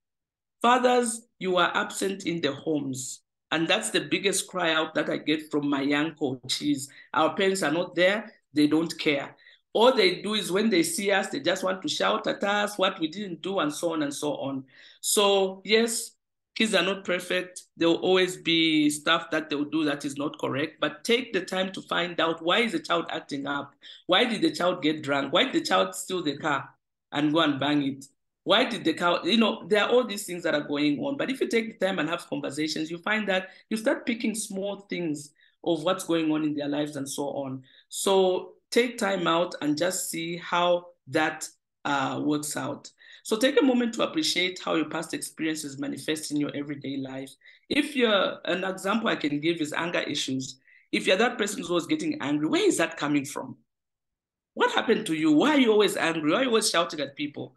Fathers, you are absent in the homes. And that's the biggest cry out that I get from my young coaches. Our parents are not there. They don't care. All they do is when they see us, they just want to shout at us what we didn't do and so on and so on. So yes, kids are not perfect. There will always be stuff that they'll do that is not correct, but take the time to find out why is the child acting up? Why did the child get drunk? Why did the child steal the car and go and bang it? Why did the cow, there are all these things that are going on. But if you take the time and have conversations, you find that you start picking small things of what's going on in their lives and so on. So take time out and just see how that works out. So take a moment to appreciate how your past experiences manifest in your everyday life. If you're, an example I can give is anger issues. If you're that person who's always getting angry, where is that coming from? What happened to you? Why are you always angry? Why are you always shouting at people?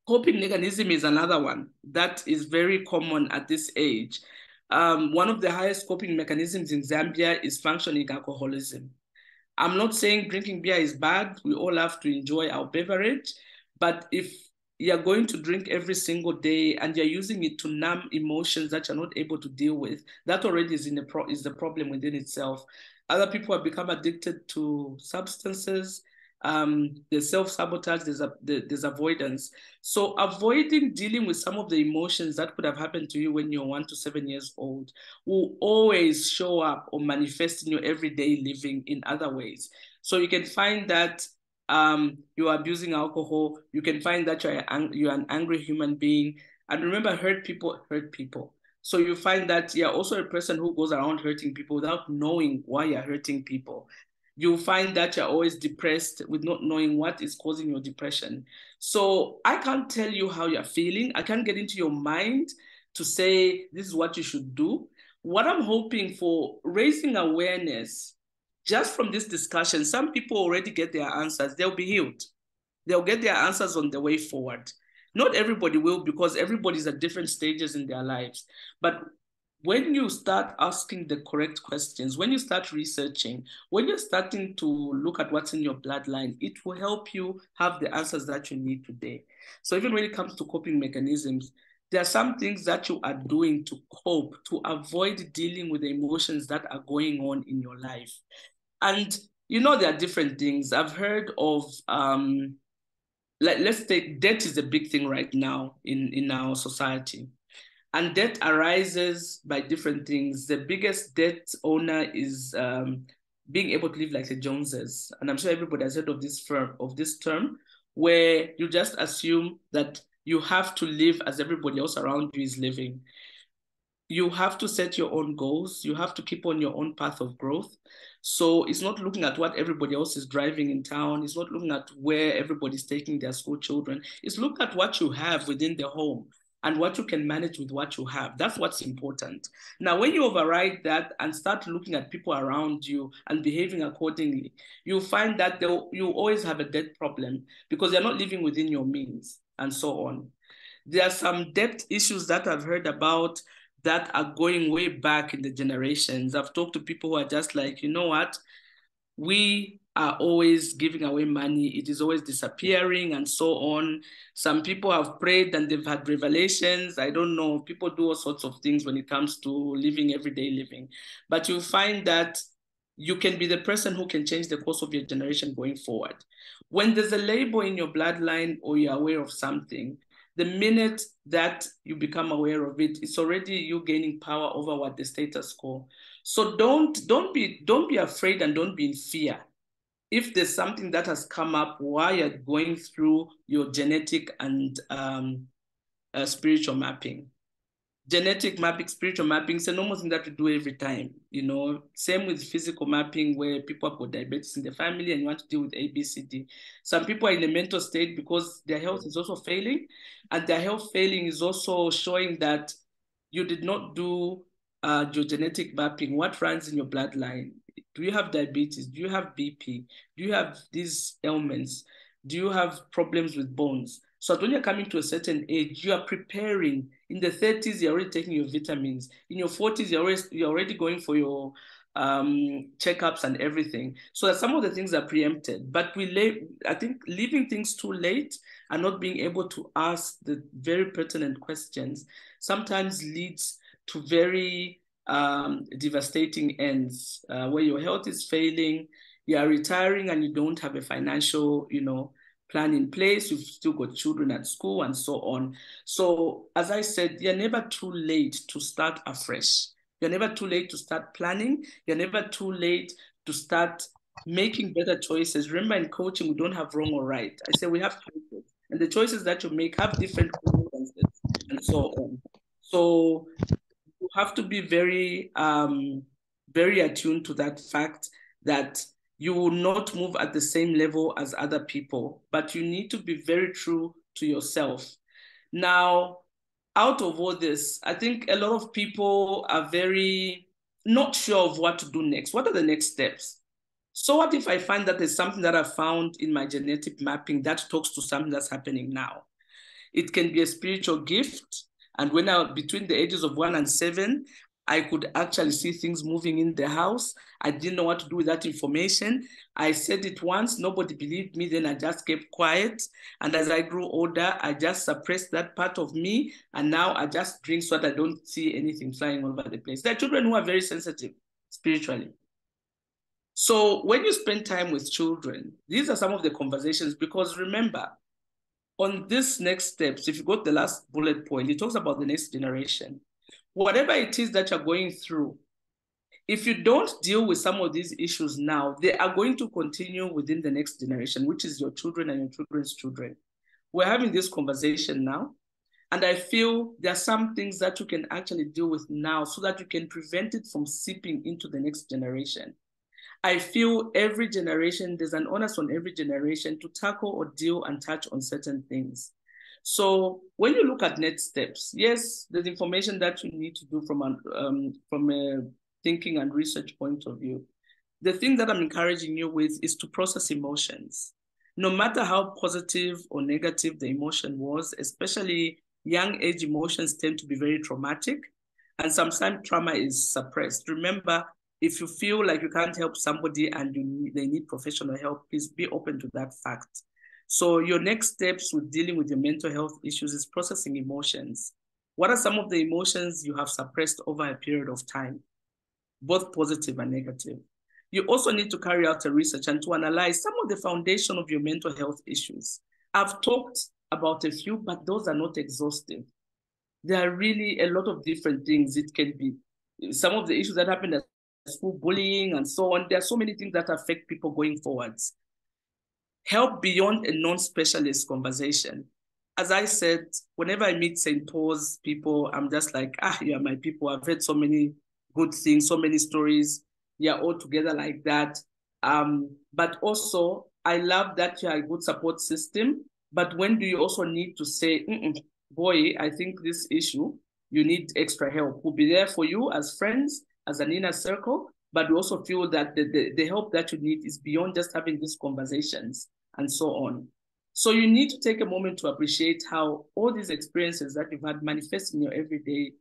Coping mechanism is another one that is very common at this age. One of the highest coping mechanisms in Zambia is functioning alcoholism. I'm not saying drinking beer is bad. We all have to enjoy our beverage. But if you're going to drink every single day and you're using it to numb emotions that you're not able to deal with, that already is is the problem within itself. Other people have become addicted to substances. There's self-sabotage, there's avoidance. So avoiding dealing with some of the emotions that could have happened to you when you're 1 to 7 years old will always show up or manifest in your everyday living in other ways. So you can find that you're abusing alcohol. You can find that you're an angry human being. And remember, hurt people hurt people. So you find that you're also a person who goes around hurting people without knowing why you're hurting people. You'll find that you're always depressed with not knowing what is causing your depression. So I can't tell you how you're feeling. I can't get into your mind to say this is what you should do. What I'm hoping for, raising awareness just from this discussion, some people already get their answers. They'll be healed. They'll get their answers on the way forward. Not everybody will, because everybody's at different stages in their lives. But when you start asking the correct questions, when you start researching, when you're starting to look at what's in your bloodline, it will help you have the answers that you need today. So even when it comes to coping mechanisms, there are some things that you are doing to cope, to avoid dealing with the emotions that are going on in your life. And there are different things. I've heard of let's take debt is a big thing right now in our society. And debt arises by different things. The biggest debt owner is being able to live like the Joneses. And I'm sure everybody has heard of this term, where you just assume that you have to live as everybody else around you is living. You have to set your own goals. You have to keep on your own path of growth. So it's not looking at what everybody else is driving in town. It's not looking at where everybody's taking their school children. It's look at what you have within the home and what you can manage with what you have. That's what's important. Now, when you override that and start looking at people around you and behaving accordingly, you'll find that you always have a debt problem because you're not living within your means and so on. There are some debt issues that I've heard about that are going way back in the generations. I've talked to people who are just like, you know what? We are always giving away money. It is always disappearing and so on. Some people have prayed and they've had revelations. I don't know. People do all sorts of things when it comes to living everyday living. But you'll find that you can be the person who can change the course of your generation going forward. When there's a label in your bloodline or you're aware of something, the minute that you become aware of it, it's already you gaining power over what the status quo. So don't be afraid and don't be in fear. If there's something that has come up while you're going through your genetic and spiritual mapping. Genetic mapping, spiritual mapping, it's a normal thing that we do every time, Same with physical mapping, where people have got diabetes in the family and you want to deal with A, B, C, D. Some people are in a mental state because their health is also failing, and their health failing is also showing that you did not do your genetic mapping. What runs in your bloodline? Do you have diabetes? Do you have BP? Do you have these ailments? Do you have problems with bones? So when you're coming to a certain age, you are preparing. In the 30s, you're already taking your vitamins. In your 40s, you're already going for your checkups and everything. So that some of the things are preempted. But I think leaving things too late and not being able to ask the very pertinent questions sometimes leads to very devastating ends, where your health is failing, you are retiring and you don't have a financial, plan in place, you've still got children at school and so on. So as I said, you're never too late to start afresh. You're never too late to start planning. You're never too late to start making better choices. Remember, in coaching, we don't have wrong or right. I say we have choices. And the choices that you make have different consequences and so on. So you have to be very, very attuned to that fact that you will not move at the same level as other people, but you need to be very true to yourself. Now, out of all this, I think a lot of people are very not sure of what to do next. What are the next steps? So what if I find that there's something that I found in my genetic mapping that talks to something that's happening now? It can be a spiritual gift. And when I was between the ages of 1 and 7, I could actually see things moving in the house. I didn't know what to do with that information. I said it once, nobody believed me, then I just kept quiet. And as I grew older, I just suppressed that part of me. And now I just drink so that I don't see anything flying all over the place. There are children who are very sensitive spiritually. So when you spend time with children, these are some of the conversations, because remember, on this next steps, if you go to the last bullet point, it talks about the next generation. Whatever it is that you're going through, if you don't deal with some of these issues now, they are going to continue within the next generation, which is your children and your children's children. We're having this conversation now, and I feel there are some things that you can actually deal with now so that you can prevent it from seeping into the next generation. I feel every generation, there's an onus on every generation to tackle or deal and touch on certain things. So when you look at next steps, yes, there's information that you need to do from a thinking and research point of view. The thing that I'm encouraging you with is to process emotions. No matter how positive or negative the emotion was, especially young age emotions tend to be very traumatic, and sometimes trauma is suppressed. Remember, if you feel like you can't help somebody and they need professional help, please be open to that fact. So your next steps with dealing with your mental health issues is processing emotions. What are some of the emotions you have suppressed over a period of time, both positive and negative? You also need to carry out a research and to analyze some of the foundation of your mental health issues. I've talked about a few, but those are not exhaustive. There are really a lot of different things. It can be some of the issues that happen at school, bullying and so on. There are so many things that affect people going forwards. Help beyond a non-specialist conversation. As I said, whenever I meet St. Paul's people, I'm just like, you are my people. I've heard so many good things, so many stories. You're all together like that. But also, I love that you are a good support system. But when do you also need to say, boy, I think this issue, you need extra help. We'll be there for you as friends, as an inner circle, but we also feel that the help that you need is beyond just having these conversations and so on. So you need to take a moment to appreciate how all these experiences that you've had manifest in your everyday,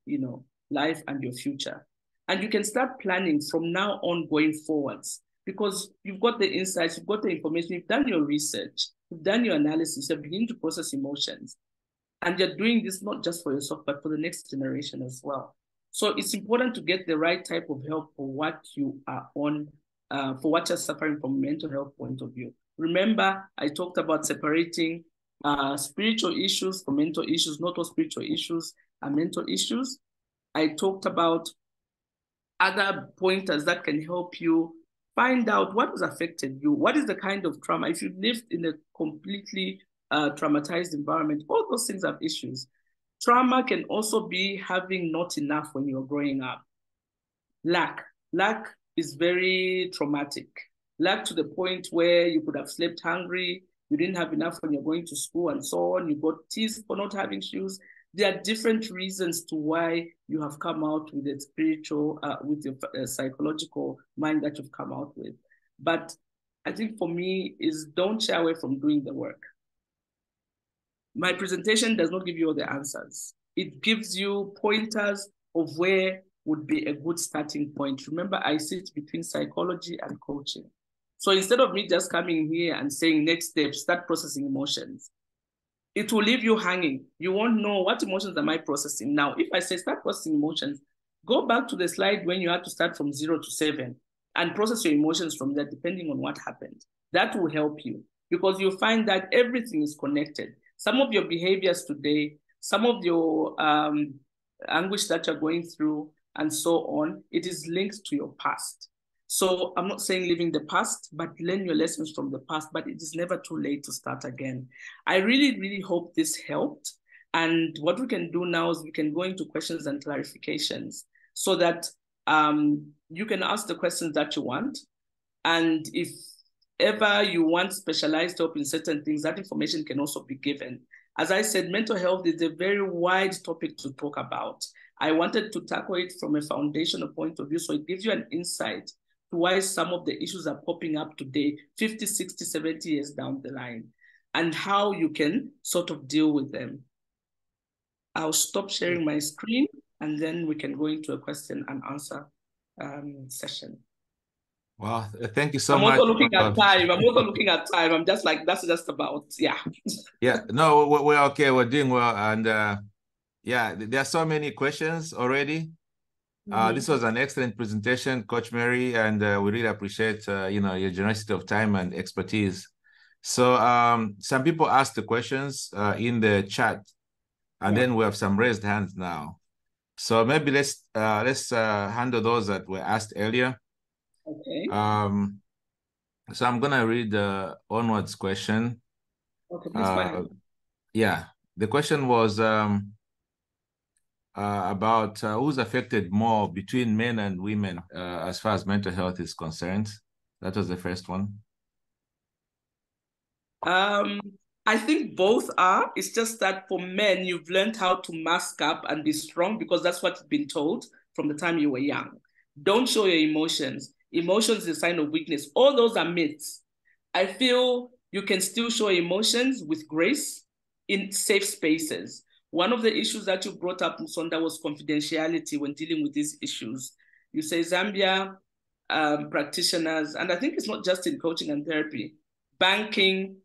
life and your future. And you can start planning from now on going forwards, because you've got the insights, you've got the information, you've done your research, you've done your analysis, you're beginning to process emotions. And you're doing this not just for yourself, but for the next generation as well. So it's important to get the right type of help for what you are on, for what you're suffering from a mental health point of view. Remember, I talked about separating spiritual issues from mental issues. Not all spiritual issues are mental issues. I talked about other pointers that can help you find out what has affected you. What is the kind of trauma? If you lived in a completely traumatized environment, all those things have issues. Trauma can also be having not enough when you're growing up. Lack is very traumatic. Lack to the point where you could have slept hungry, you didn't have enough when you're going to school and so on, you got teased for not having shoes. There are different reasons to why you have come out with a spiritual, with your psychological mind that you've come out with. But I think for me is don't shy away from doing the work. My presentation does not give you all the answers. It gives you pointers of where would be a good starting point. Remember, I sit between psychology and coaching. So instead of me just coming here and saying next step, start processing emotions, it will leave you hanging. You won't know what emotions am I processing now. If I say start processing emotions, go back to the slide when you had to start from 0 to 7 and process your emotions from there, depending on what happened. That will help you because you'll find that everything is connected. Some of your behaviors today, some of your anguish that you're going through and so on, it is linked to your past. So I'm not saying living the past, but learn your lessons from the past, but it is never too late to start again. I really, really hope this helped. And what we can do now is we can go into questions and clarifications so that you can ask the questions that you want. And if ever you want specialized help in certain things, that information can also be given. As I said, mental health is a very wide topic to talk about. I wanted to tackle it from a foundational point of view, so it gives you an insight to why some of the issues are popping up today, 50, 60, 70 years down the line, and how you can sort of deal with them. I'll stop sharing my screen and then we can go into a question and answer session. Well, thank you so I'm much. also looking at time. I'm just like, that's just about, yeah. Yeah, no, we're okay. We're doing well. And yeah, there are so many questions already. This was an excellent presentation, Coach Mary, and we really appreciate, your generosity of time and expertise. So some people asked the questions in the chat, and then we have some raised hands now. So maybe let's handle those that were asked earlier. Okay. So I'm gonna read the onwards question. Okay, please go ahead. Yeah, the question was about who's affected more between men and women as far as mental health is concerned. That was the first one. I think both are. It's just that for men, you've learned how to mask up and be strong because that's what you've been told from the time you were young. Don't show your emotions. Emotions is a sign of weakness. All those are myths. I feel you can still show emotions with grace in safe spaces. One of the issues that you brought up, Musonda, was confidentiality when dealing with these issues. You say Zambia practitioners, and I think it's not just in coaching and therapy, banking,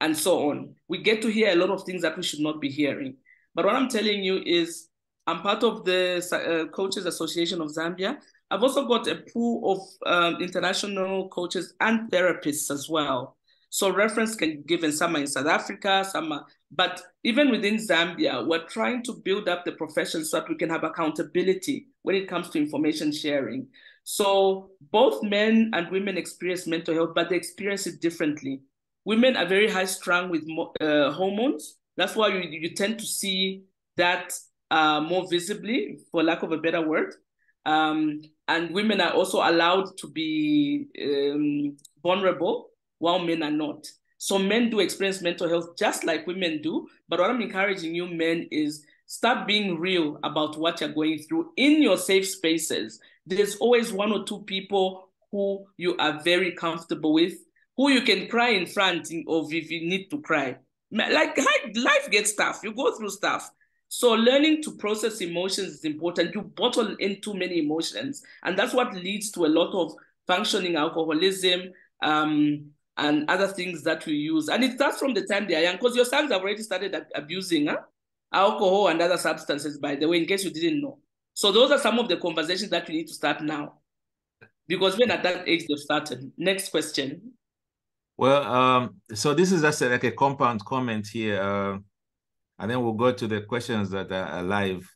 and so on. We get to hear a lot of things that we should not be hearing. But what I'm telling you is I'm part of the Coaches Association of Zambia. I've also got a pool of international coaches and therapists as well. So reference can be given, some are in South Africa, some are, but even within Zambia, we're trying to build up the profession so that we can have accountability when it comes to information sharing. So both men and women experience mental health, but they experience it differently. Women are very high strung with hormones. That's why you tend to see that more visibly, for lack of a better word. And women are also allowed to be vulnerable, while men are not. So men do experience mental health just like women do. But what I'm encouraging you men is start being real about what you're going through in your safe spaces. There's always one or two people who you are very comfortable with, who you can cry in front of if you need to cry. Like life gets tough, you go through stuff. So learning to process emotions is important. You bottle in too many emotions, and that's what leads to a lot of functioning alcoholism and other things that we use. And it starts from the time they are young, because your sons have already started abusing alcohol and other substances, by the way, in case you didn't know. So those are some of the conversations that we need to start now, because when at that age they've started. Next question. Well, so this is just like a compound comment here, and then we'll go to the questions that are live.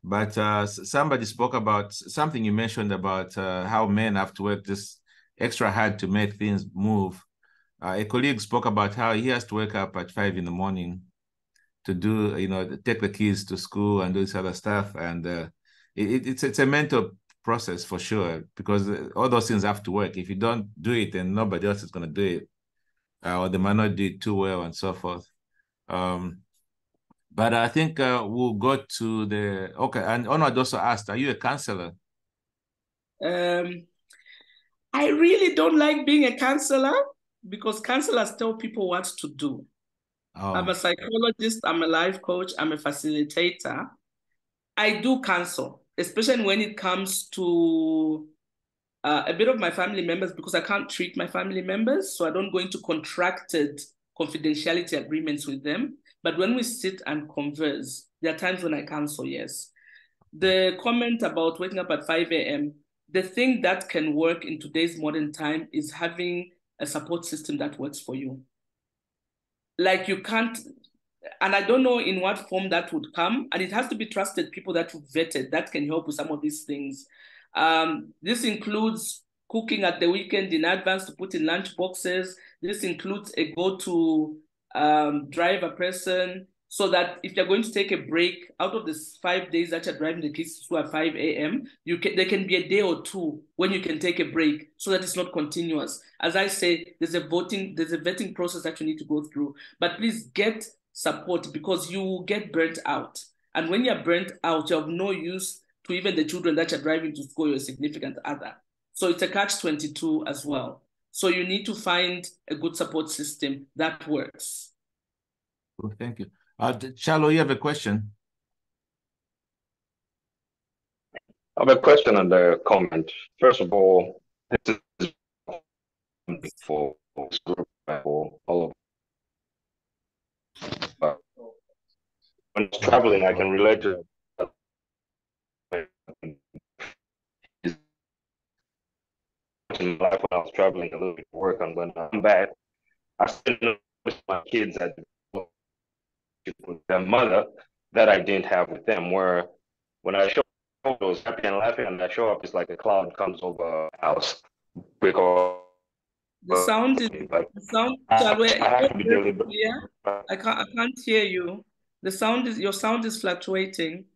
But somebody spoke about something you mentioned about how men have to work just extra hard to make things move. A colleague spoke about how he has to wake up at 5 in the morning to do, take the kids to school and do this other stuff. And it's a mental process for sure, because all those things have to work. If you don't do it, then nobody else is going to do it. Or they might not do it too well and so forth. But I think we'll go to the, okay, and Onward also asked, are you a counselor? I really don't like being a counselor because counselors tell people what to do. Oh. I'm a psychologist, I'm a life coach, I'm a facilitator. I do counsel, especially when it comes to a bit of my family members, because I can't treat my family members, so I don't go into contracted confidentiality agreements with them. But when we sit and converse, there are times when I counsel, yes. The comment about waking up at 5 a.m., the thing that can work in today's modern time is having a support system that works for you. Like you can't, and I don't know in what form that would come, and it has to be trusted people that you've vetted that can help with some of these things. This includes cooking at the weekend in advance to put in lunch boxes. This includes a go-to driver person, so that if you're going to take a break out of the 5 days that you're driving the kids to school at 5 a.m., there can be a day or two when you can take a break so that it's not continuous. As I say, there's a vetting process that you need to go through. But please get support, because you will get burnt out. And when you're burnt out, you're of no use to even the children that you're driving to school, your significant other. So it's a catch-22 as well. So you need to find a good support system that works. Well, thank you. Chalo, you have a question? I have a question and a comment. First of all, this is for this group, for all of us. When I was traveling, I can relate to in life when I was traveling a little bit to work, and when I'm back, I still notice my kids had with their mother that I didn't have with them. Where when I show up, I was happy and laughing, and I show up, it's like a cloud comes over the house because The sound is but the sound. I Chalwe, it's have not to be very deliberate. clear. I can't hear you. The sound is your sound is fluctuating.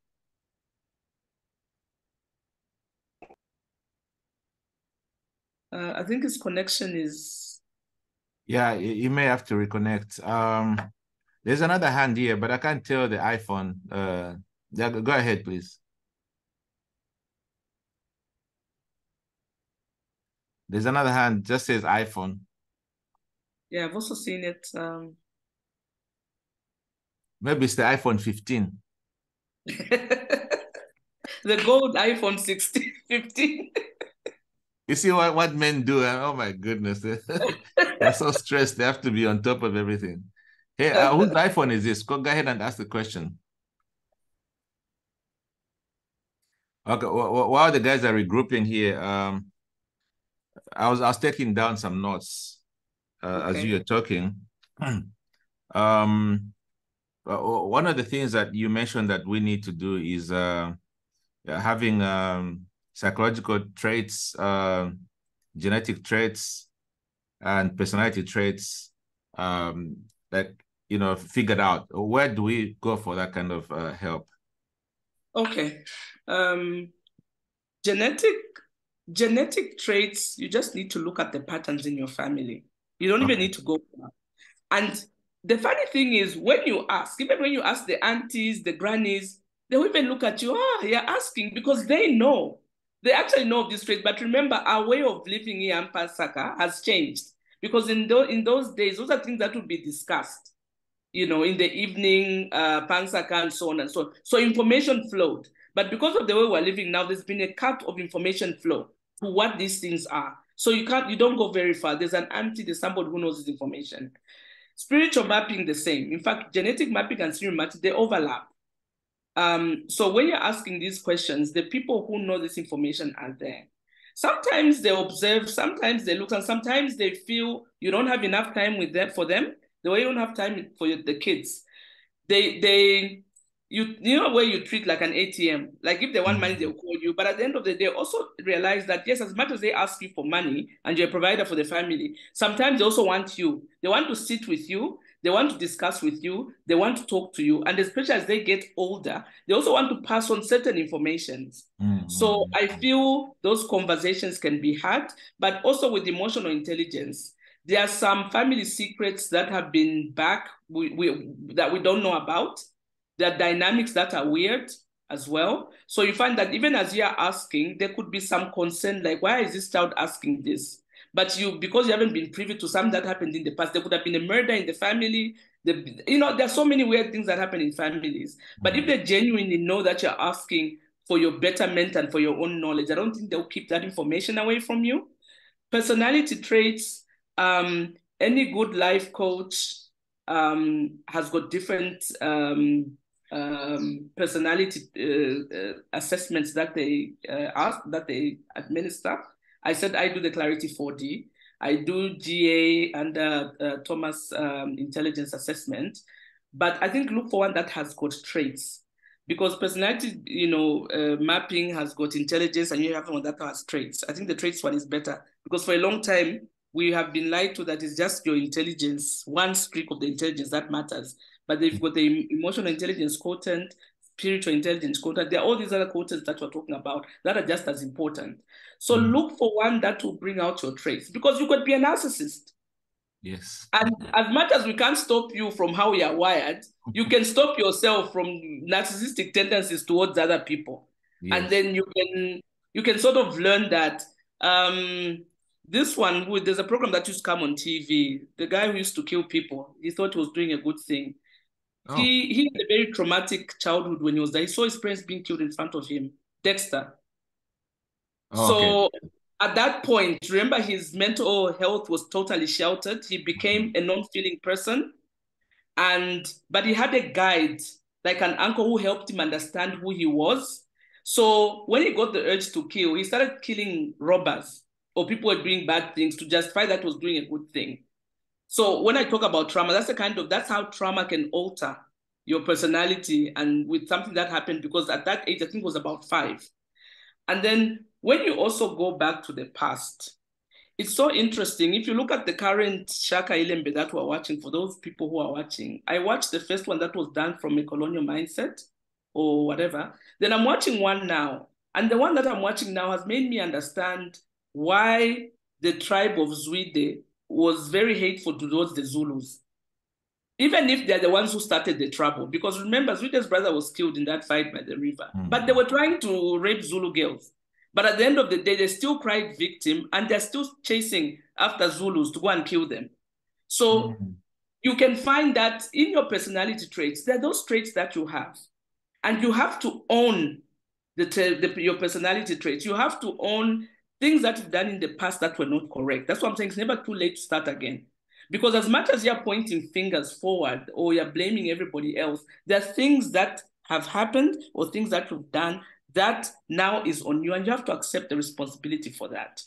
I think his connection is. Yeah, you may have to reconnect. There's another hand here, but I can't tell the iPhone. Yeah, go ahead, please. There's another hand, just says iPhone. Yeah, I've also seen it. Maybe it's the iPhone 15. The gold iPhone 16, 15. You see what men do? Oh my goodness. They're so stressed. They have to be on top of everything. Hey, whose iPhone is this? Go ahead and ask the question. Okay, while the guys are regrouping here, I was taking down some notes as you were talking. One of the things that you mentioned that we need to do is having psychological traits, genetic traits, and personality traits that figured out. Where do we go for that kind of help? Okay. Genetic traits, you just need to look at the patterns in your family. You don't even need to go far. And the funny thing is, when you ask, even when you ask the aunties, the grannies, they will even look at you, you're asking, because they know. They actually know of this trait. But remember, our way of living here in Pasaka has changed. Because in those days, those are things that would be discussed, in the evening, Pansaka and so on and so on. So information flowed. But because of the way we're living now, there's been a cut of information flow to what these things are. So you don't go very far. There's an auntie, there's somebody who knows this information. Spiritual mapping, the same. In fact, genetic mapping and spiritual mapping, they overlap. So when you're asking these questions, the people who know this information are there. Sometimes they observe, sometimes they look, and sometimes they feel you don't have enough time with them for them, the way you don't have time for the kids. You know where you treat like an ATM. Like if they want money, they'll call you. But at the end of the day, also realize that yes, as much as they ask you for money and you're a provider for the family, sometimes they also want you. They want to sit with you. They want to discuss with you. They want to talk to you. And especially as they get older, they also want to pass on certain informations. So I feel those conversations can be had, but also with emotional intelligence. There are some family secrets that have been back that we don't know about. There are dynamics that are weird as well. So you find that even as you are asking, there could be some concern, like, why is this child asking this? But because you haven't been privy to something that happened in the past, there could have been a murder in the family. There are so many weird things that happen in families. But if they genuinely know that you're asking for your betterment and for your own knowledge, I don't think they'll keep that information away from you. Personality traits, any good life coach has got different personality assessments that they administer. I said I do the Clarity 4D. I do GA and Thomas intelligence assessment, but I think look for one that has got traits, because personality, mapping has got intelligence, and you have one that has traits. I think the traits one is better, because for a long time we have been lied to that it's just your intelligence, one streak of the intelligence that matters. But they've got the emotional intelligence quotient, spiritual intelligence quotient. There are all these other quotients that we're talking about that are just as important. So look for one that will bring out your traits, because you could be a narcissist. Yes. And as much as we can't stop you from how you are wired, you can stop yourself from narcissistic tendencies towards other people. Yes. And then you can sort of learn that this one, there's a program that used to come on TV. The guy who used to kill people, he thought he was doing a good thing. Oh. He had a very traumatic childhood when he was there. He saw his parents being killed in front of him. Dexter. Oh, okay. So at that point, remember his mental health was totally sheltered. He became a non-feeling person. But he had a guide, like an uncle who helped him understand who he was. So when he got the urge to kill, he started killing robbers or people who were doing bad things to justify that was doing a good thing. So when I talk about trauma, that's how trauma can alter your personality, and with something that happened, because at that age, I think it was about 5. And then when you also go back to the past, it's so interesting. If you look at the current Shaka Ilembe that we're watching, for those people who are watching, I watched the first one that was done from a colonial mindset or whatever. Then I'm watching one now. And the one that I'm watching now has made me understand why the tribe of Zwide was very hateful towards the Zulus, even if they're the ones who started the trouble. Because remember, Zwide's brother was killed in that fight by the river. But they were trying to rape Zulu girls. But at the end of the day, they still cried victim, and they're still chasing after Zulus to go and kill them. So you can find that in your personality traits, there are those traits that you have. And you have to own your personality traits. You have to own things that you've done in the past that were not correct. That's what I'm saying. It's never too late to start again. Because as much as you're pointing fingers forward or you're blaming everybody else, there are things that have happened or things that you've done that now is on you, and you have to accept the responsibility for that.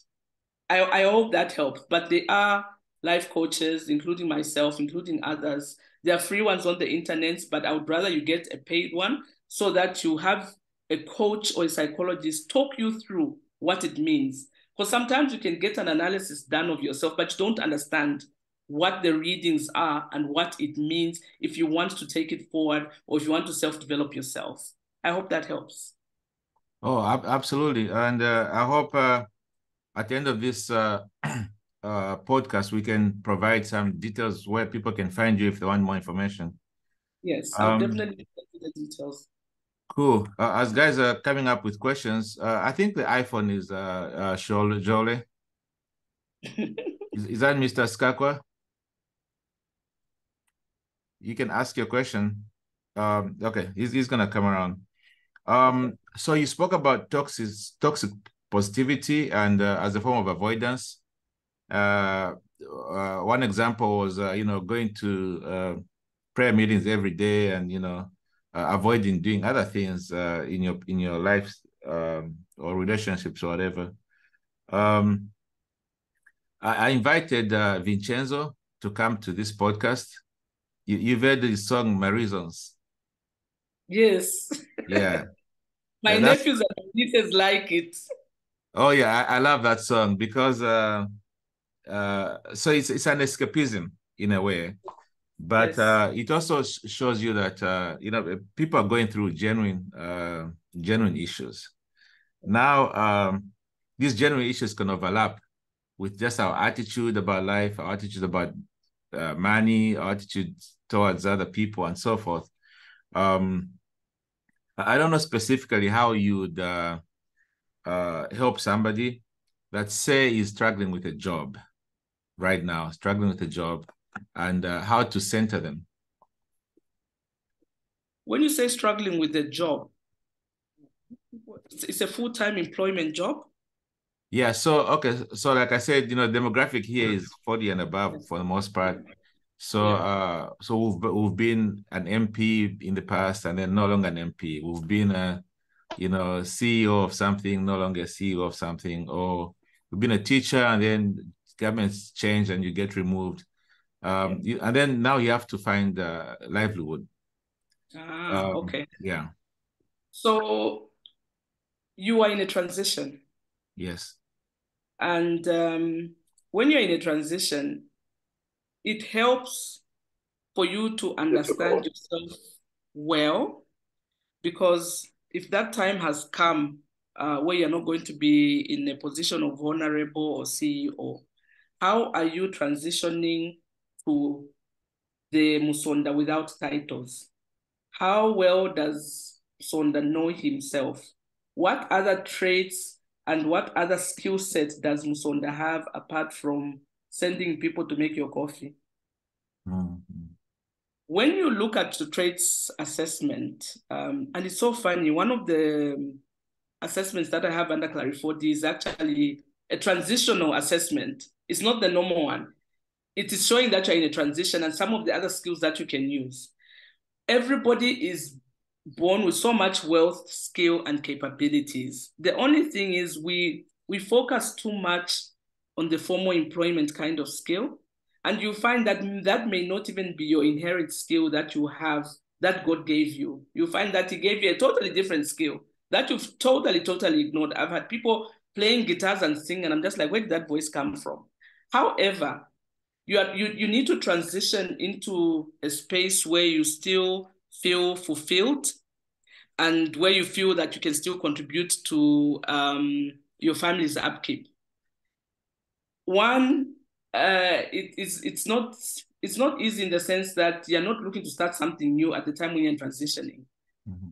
I hope that helps. But there are life coaches, including myself, including others. There are free ones on the internet, but I would rather you get a paid one so that you have a coach or a psychologist talk you through what it means. Because sometimes you can get an analysis done of yourself, but you don't understand what the readings are and what it means if you want to take it forward or if you want to self-develop yourself. I hope that helps. Oh, absolutely. And I hope at the end of this podcast, we can provide some details where people can find you if they want more information. Yes, I'll definitely send you the details. Cool. As guys are coming up with questions, I think the iPhone is Jole. Is that Mr. Skakwa? You can ask your question. Okay, he's gonna come around. So you spoke about toxic positivity and as a form of avoidance. One example was going to prayer meetings every day, and avoiding doing other things in your life or relationships or whatever. I invited Vincenzo to come to this podcast. You've heard the song "My Reasons." Yes. Yeah. My nephews and nieces like it. Oh yeah, I love that song because so it's an escapism in a way, but Yes. it also shows you that people are going through genuine issues. Now, these genuine issues can overlap with just our attitude about life, our attitude about money, our attitude towards other people, and so forth. I don't know specifically how you'd help somebody that say is struggling with a job right now, and how to center them. When you say struggling with a job, it's a full-time employment job? Yeah, so like I said, demographic here is 40 and above for the most part. So so we've been an MP in the past and then no longer an MP. We've been a CEO of something, no longer CEO of something, or we've been a teacher and then governments change and you get removed. And then now you have to find livelihood. Okay. Yeah. So you are in a transition. Yes. And when you're in a transition, it helps for you to understand yourself well, because if that time has come where you're not going to be in a position of honorable or CEO, how are you transitioning to the Musonda without titles? How well does Musonda know himself? What other traits and what other skill sets does Musonda have apart from sending people to make your coffee? Mm-hmm. When you look at the traits assessment, and it's so funny, one of the assessments that I have under Clarifody is actually a transitional assessment. It's not the normal one. It is showing that you're in a transition and some of the other skills that you can use. Everybody is born with so much wealth, skill, and capabilities. The only thing is we focus too much on the formal employment kind of skill. And you find that that may not even be your inherent skill that you have, that God gave you. You find that he gave you a totally different skill that you've totally ignored. I've had people playing guitars and singing, and I'm just like, where did that voice come from? However, you need to transition into a space where you still feel fulfilled and where you feel that you can still contribute to your family's upkeep. One, it's not easy in the sense that you're not looking to start something new at the time when you're transitioning. Mm-hmm.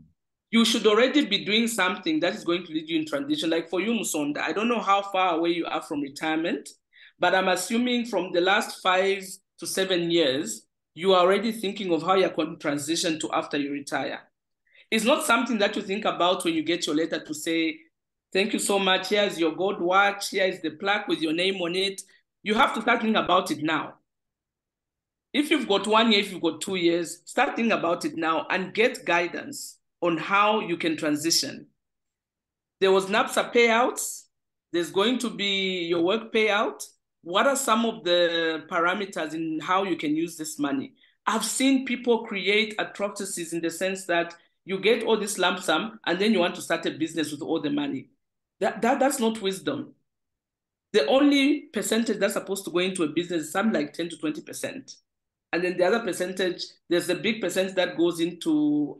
You should already be doing something that is going to lead you in transition. Like for you, Musonda, I don't know how far away you are from retirement, but I'm assuming from the last 5 to 7 years, you are already thinking of how you're going to transition to after you retire. It's not something that you think about when you get your letter to say, thank you so much, here's your gold watch, here is the plaque with your name on it. You have to start thinking about it now. If you've got 1 year, if you've got 2 years, start thinking about it now and get guidance on how you can transition. There was NAPSA payouts. There's going to be your work payout. What are some of the parameters in how you can use this money? I've seen people create atrocities in the sense that you get all this lump sum and then you want to start a business with all the money. That's not wisdom. The only percentage that's supposed to go into a business is something like 10 to 20%. And then the other percentage, there's a big percentage that goes into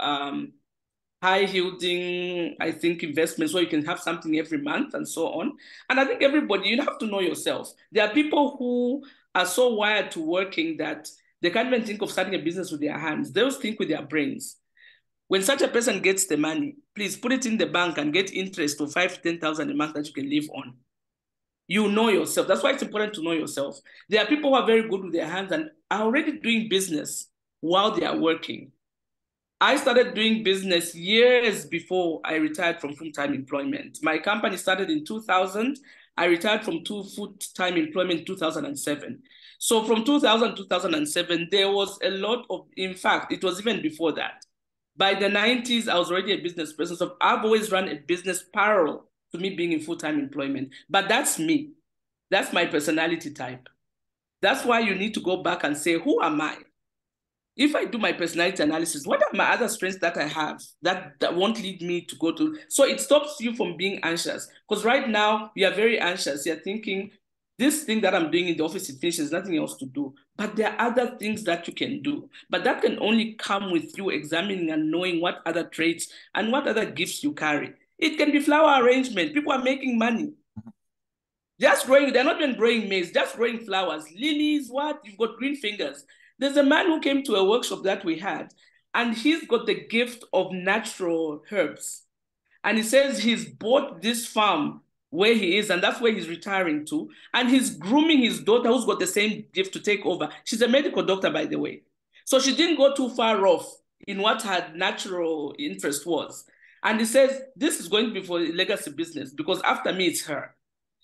high yielding, I think, investments where you can have something every month and so on. And I think everybody, you have to know yourself. There are people who are so wired to working that they can't even think of starting a business with their hands. They'll think with their brains. When such a person gets the money, please put it in the bank and get interest of 5,000 to 10,000 a month that you can live on. You know yourself. That's why it's important to know yourself. There are people who are very good with their hands and are already doing business while they are working. I started doing business years before I retired from full-time employment. My company started in 2000. I retired from full-time employment in 2007. So from 2000 to 2007, there was a lot of, in fact, it was even before that. By the 90s, I was already a business person. So I've always run a business parallel to me being in full-time employment. But that's me. That's my personality type. That's why you need to go back and say, who am I? If I do my personality analysis, what are my other strengths that I have that won't lead me to go to? So it stops you from being anxious. Because right now, you are very anxious. You're thinking, this thing that I'm doing in the office, it finishes, nothing else to do. But there are other things that you can do. But that can only come with you examining and knowing what other traits and what other gifts you carry. It can be flower arrangement. People are making money. Just growing, they're not even growing maize, just growing flowers. Lilies, what? You've got green fingers. There's a man who came to a workshop that we had, and he's got the gift of natural herbs. And he says he's bought this farm where he is, and that's where he's retiring to. And he's grooming his daughter, who's got the same gift, to take over. She's a medical doctor, by the way. So she didn't go too far off in what her natural interest was. And he says, this is going to be for a legacy business because after me, it's her.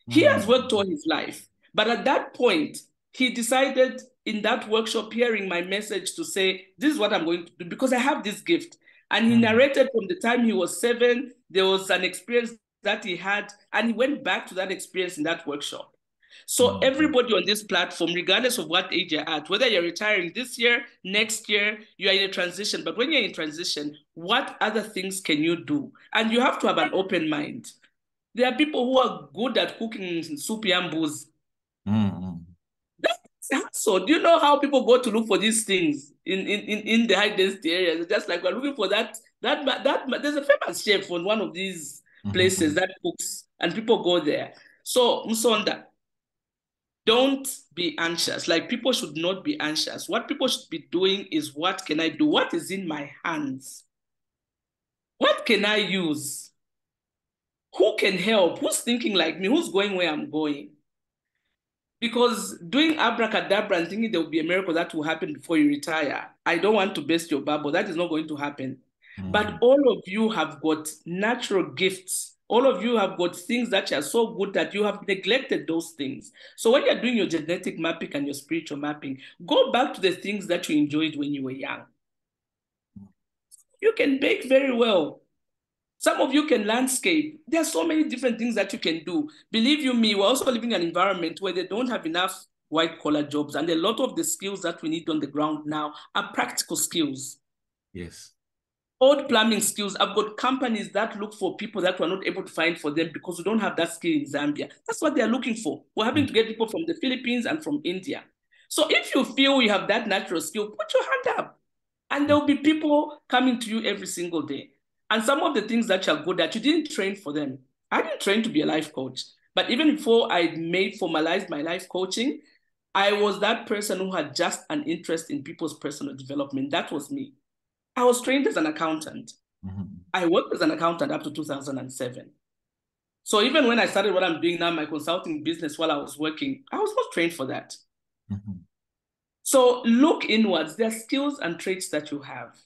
He has worked all his life. But at that point, he decided in that workshop, hearing my message, to say, this is what I'm going to do because I have this gift. And he narrated from the time he was 7, there was an experience that he had, and he went back to that experience in that workshop. So everybody on this platform, regardless of what age you're at, whether you're retiring this year, next year, you are in a transition. But when you're in transition, what other things can you do? And you have to have an open mind. There are people who are good at cooking soup yambus. So do you know how people go to look for these things in the high density areas? Just like we're looking for that there's a famous chef on one of these places that cooks, and people go there. So Musonda, don't be anxious. Like, people should not be anxious. What people should be doing is, what can I do? What is in my hands? What can I use? Who can help? Who's thinking like me? Who's going where I'm going? Because doing abracadabra and thinking there will be a miracle that will happen before you retire, I don't want to burst your bubble. That is not going to happen. But all of you have got natural gifts All of you have got things that are so good that you have neglected those things. So when you're doing your genetic mapping and your spiritual mapping, go back to the things that you enjoyed when you were young. You can bake very well. Some of you can landscape. There are so many different things that you can do. Believe you me, we're also living in an environment where they don't have enough white-collar jobs, and a lot of the skills that we need on the ground now are practical skills. Yes. Old plumbing skills. I've got companies that look for people that we're not able to find for them because we don't have that skill in Zambia. That's what they're looking for. We're having to get people from the Philippines and from India. So if you feel you have that natural skill, put your hand up. And there'll be people coming to you every single day. And some of the things that you're good at, you didn't train for them. I didn't train to be a life coach. But even before I formalized my life coaching, I was that person who had just an interest in people's personal development. That was me. I was trained as an accountant. I worked as an accountant up to 2007. So even when I started what I'm doing now, my consulting business while I was working, I was not trained for that. So look inwards. There are skills and traits that you have.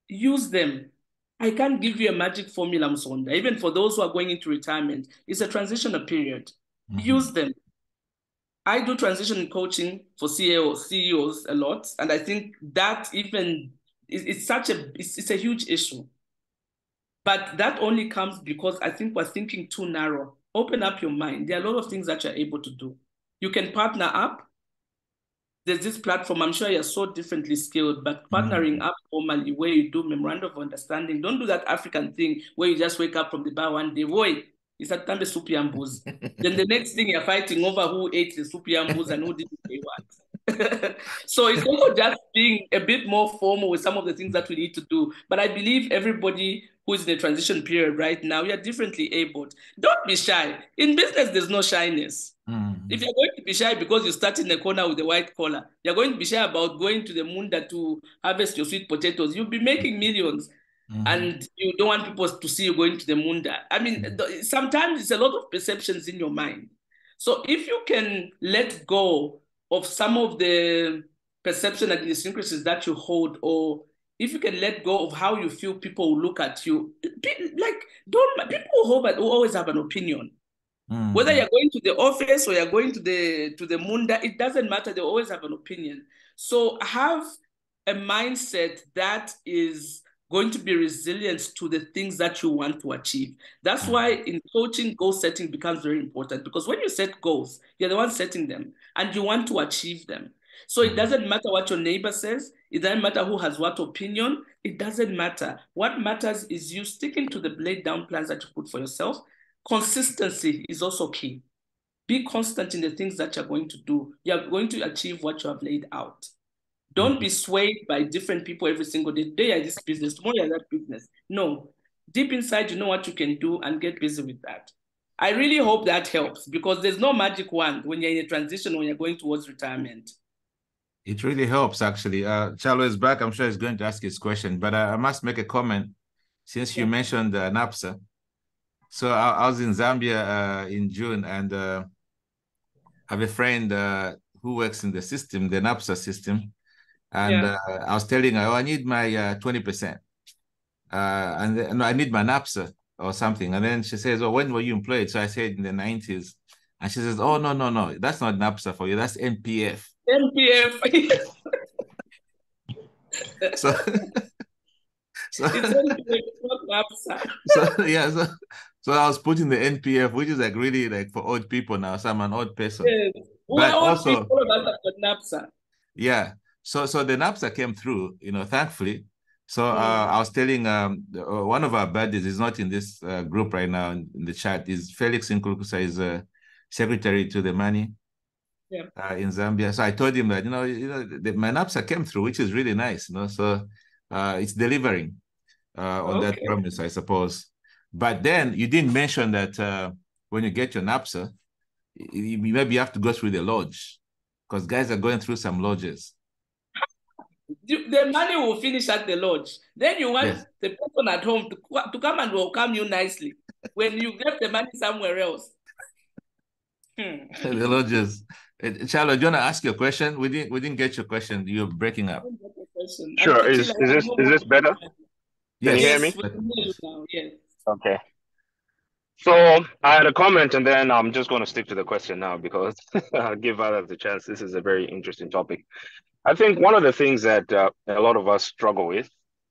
Use them. I can't give you a magic formula, Msonda. Even for those who are going into retirement, it's a transitional period. Use them. I do transition coaching for CEOs a lot. And I think that even it's a huge issue. But that only comes because I think we're thinking too narrow. Open up your mind. There are a lot of things that you're able to do. You can partner up. There's this platform, I'm sure you're so differently skilled, but partnering up formally where you do memorandum of understanding. Don't do that African thing where you just wake up from the bar one day, boy, it's a time soup yambus. Then the next thing you're fighting over who ate the soup yambus and who didn't pay what. So it's also just being a bit more formal with some of the things that we need to do. But I believe everybody who is in a transition period right now, you're differently abled. Don't be shy. In business, there's no shyness. If you're going to be shy because you start in the corner with the white collar, you're going to be shy about going to the Munda to harvest your sweet potatoes. You'll be making millions and you don't want people to see you going to the Munda. I mean, sometimes it's a lot of perceptions in your mind. So if you can let go of some of the perception and idiosyncrasies that you hold, or if you can let go of how you feel people will look at you, people who always have an opinion. Whether you're going to the office or you're going to the Munda, it doesn't matter. They always have an opinion. So have a mindset that is going to be resilient to the things that you want to achieve. That's why in coaching, goal setting becomes very important, because when you set goals, you're the one setting them and you want to achieve them. So it doesn't matter what your neighbor says. It doesn't matter who has what opinion. It doesn't matter. What matters is you sticking to the laid down plans that you put for yourself. Consistency is also key. Be constant in the things that you're going to do. You're going to achieve what you have laid out. Don't be swayed by different people every single day. Today you're this business, tomorrow you're that business. No. Deep inside, you know what you can do and get busy with that. I really hope that helps, because there's no magic wand when you're in a transition, when you're going towards retirement. It really helps, actually. Chalo is back. I'm sure he's going to ask his question, but I must make a comment since you mentioned NAPSA. So I was in Zambia in June, and have a friend who works in the system, the NAPSA system. And I was telling her, I need my 20%. And then, I need my NAPSA or something. And then she says, oh, when were you employed? So I said in the 90s. And she says, oh, no. That's not NAPSA for you. That's NPF. NPF. So it's not NAPSA. So I was putting the NPF, which is like really like for old people now. So I'm an old person. Yes. But also, NAPSA. Yeah. So the NAPSA came through, thankfully. So I was telling one of our buddies is not in this group right now in the chat. Is Felix Nkulukusa is secretary to the money in Zambia. So I told him that my NAPSA came through, which is really nice. So it's delivering on that promise, I suppose. But then you didn't mention that when you get your NAPSA, maybe you have to go through the lodge, because guys are going through some lodges. The money will finish at the lodge. Then you want the person at home to come and welcome you nicely when you get the money somewhere else. The lodges. Charlotte, do you want to ask your question? We didn't get your question. You're breaking up. Sure. Is this better? Yes. Can you hear me? We can hear you now. Yes. Okay. So I had a comment, and then I'm just going to stick to the question now because I'll give others the chance. This is a very interesting topic. I think one of the things that a lot of us struggle with,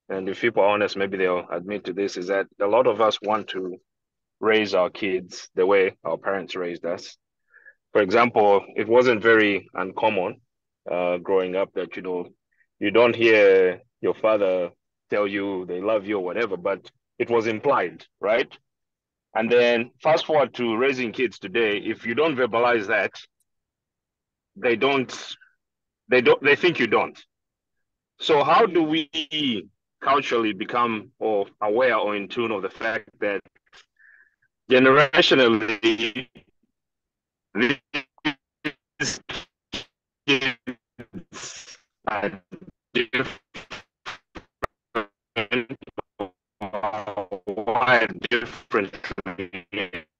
and if people are honest, maybe they'll admit to this, is that a lot of us want to raise our kids the way our parents raised us. For example, it wasn't very uncommon growing up that, you don't hear your father tell you they love you or whatever, but it was implied, right? And then fast forward to raising kids today, if you don't verbalize that, they don't, they think you don't. So how do we culturally become or aware or in tune of the fact that generationally these kids are different, wired differently,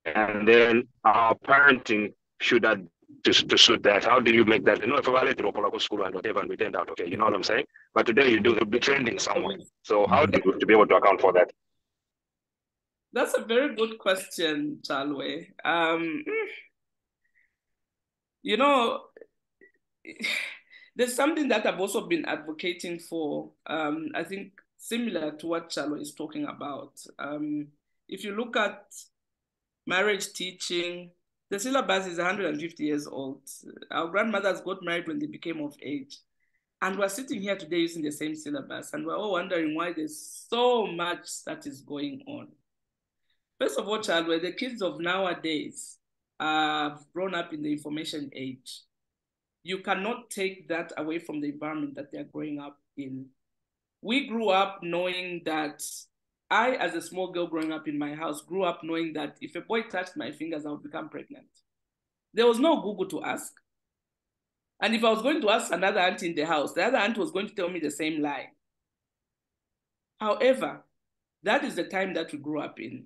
and then our parenting should to suit that. How do you make that? If I went to local school and whatever, and we turned out okay, you know what I'm saying? But today you do, it'll be trending somewhere. So how do you to be able to account for that? That's a very good question, Chalwe. There's something that I've also been advocating for, I think similar to what Chalwe is talking about. If you look at marriage teaching, the syllabus is 150 years old. Our grandmothers got married when they became of age. And we're sitting here today using the same syllabus, and we're all wondering why there's so much that is going on. First of all, Chalwe, the kids of nowadays have grown up in the information age. You cannot take that away from the environment that they're growing up in. We grew up knowing that I, as a small girl growing up in my house, grew up knowing that if a boy touched my fingers, I would become pregnant. There was no Google to ask. And if I was going to ask another aunt in the house, the other aunt was going to tell me the same lie. However, that is the time that we grew up in.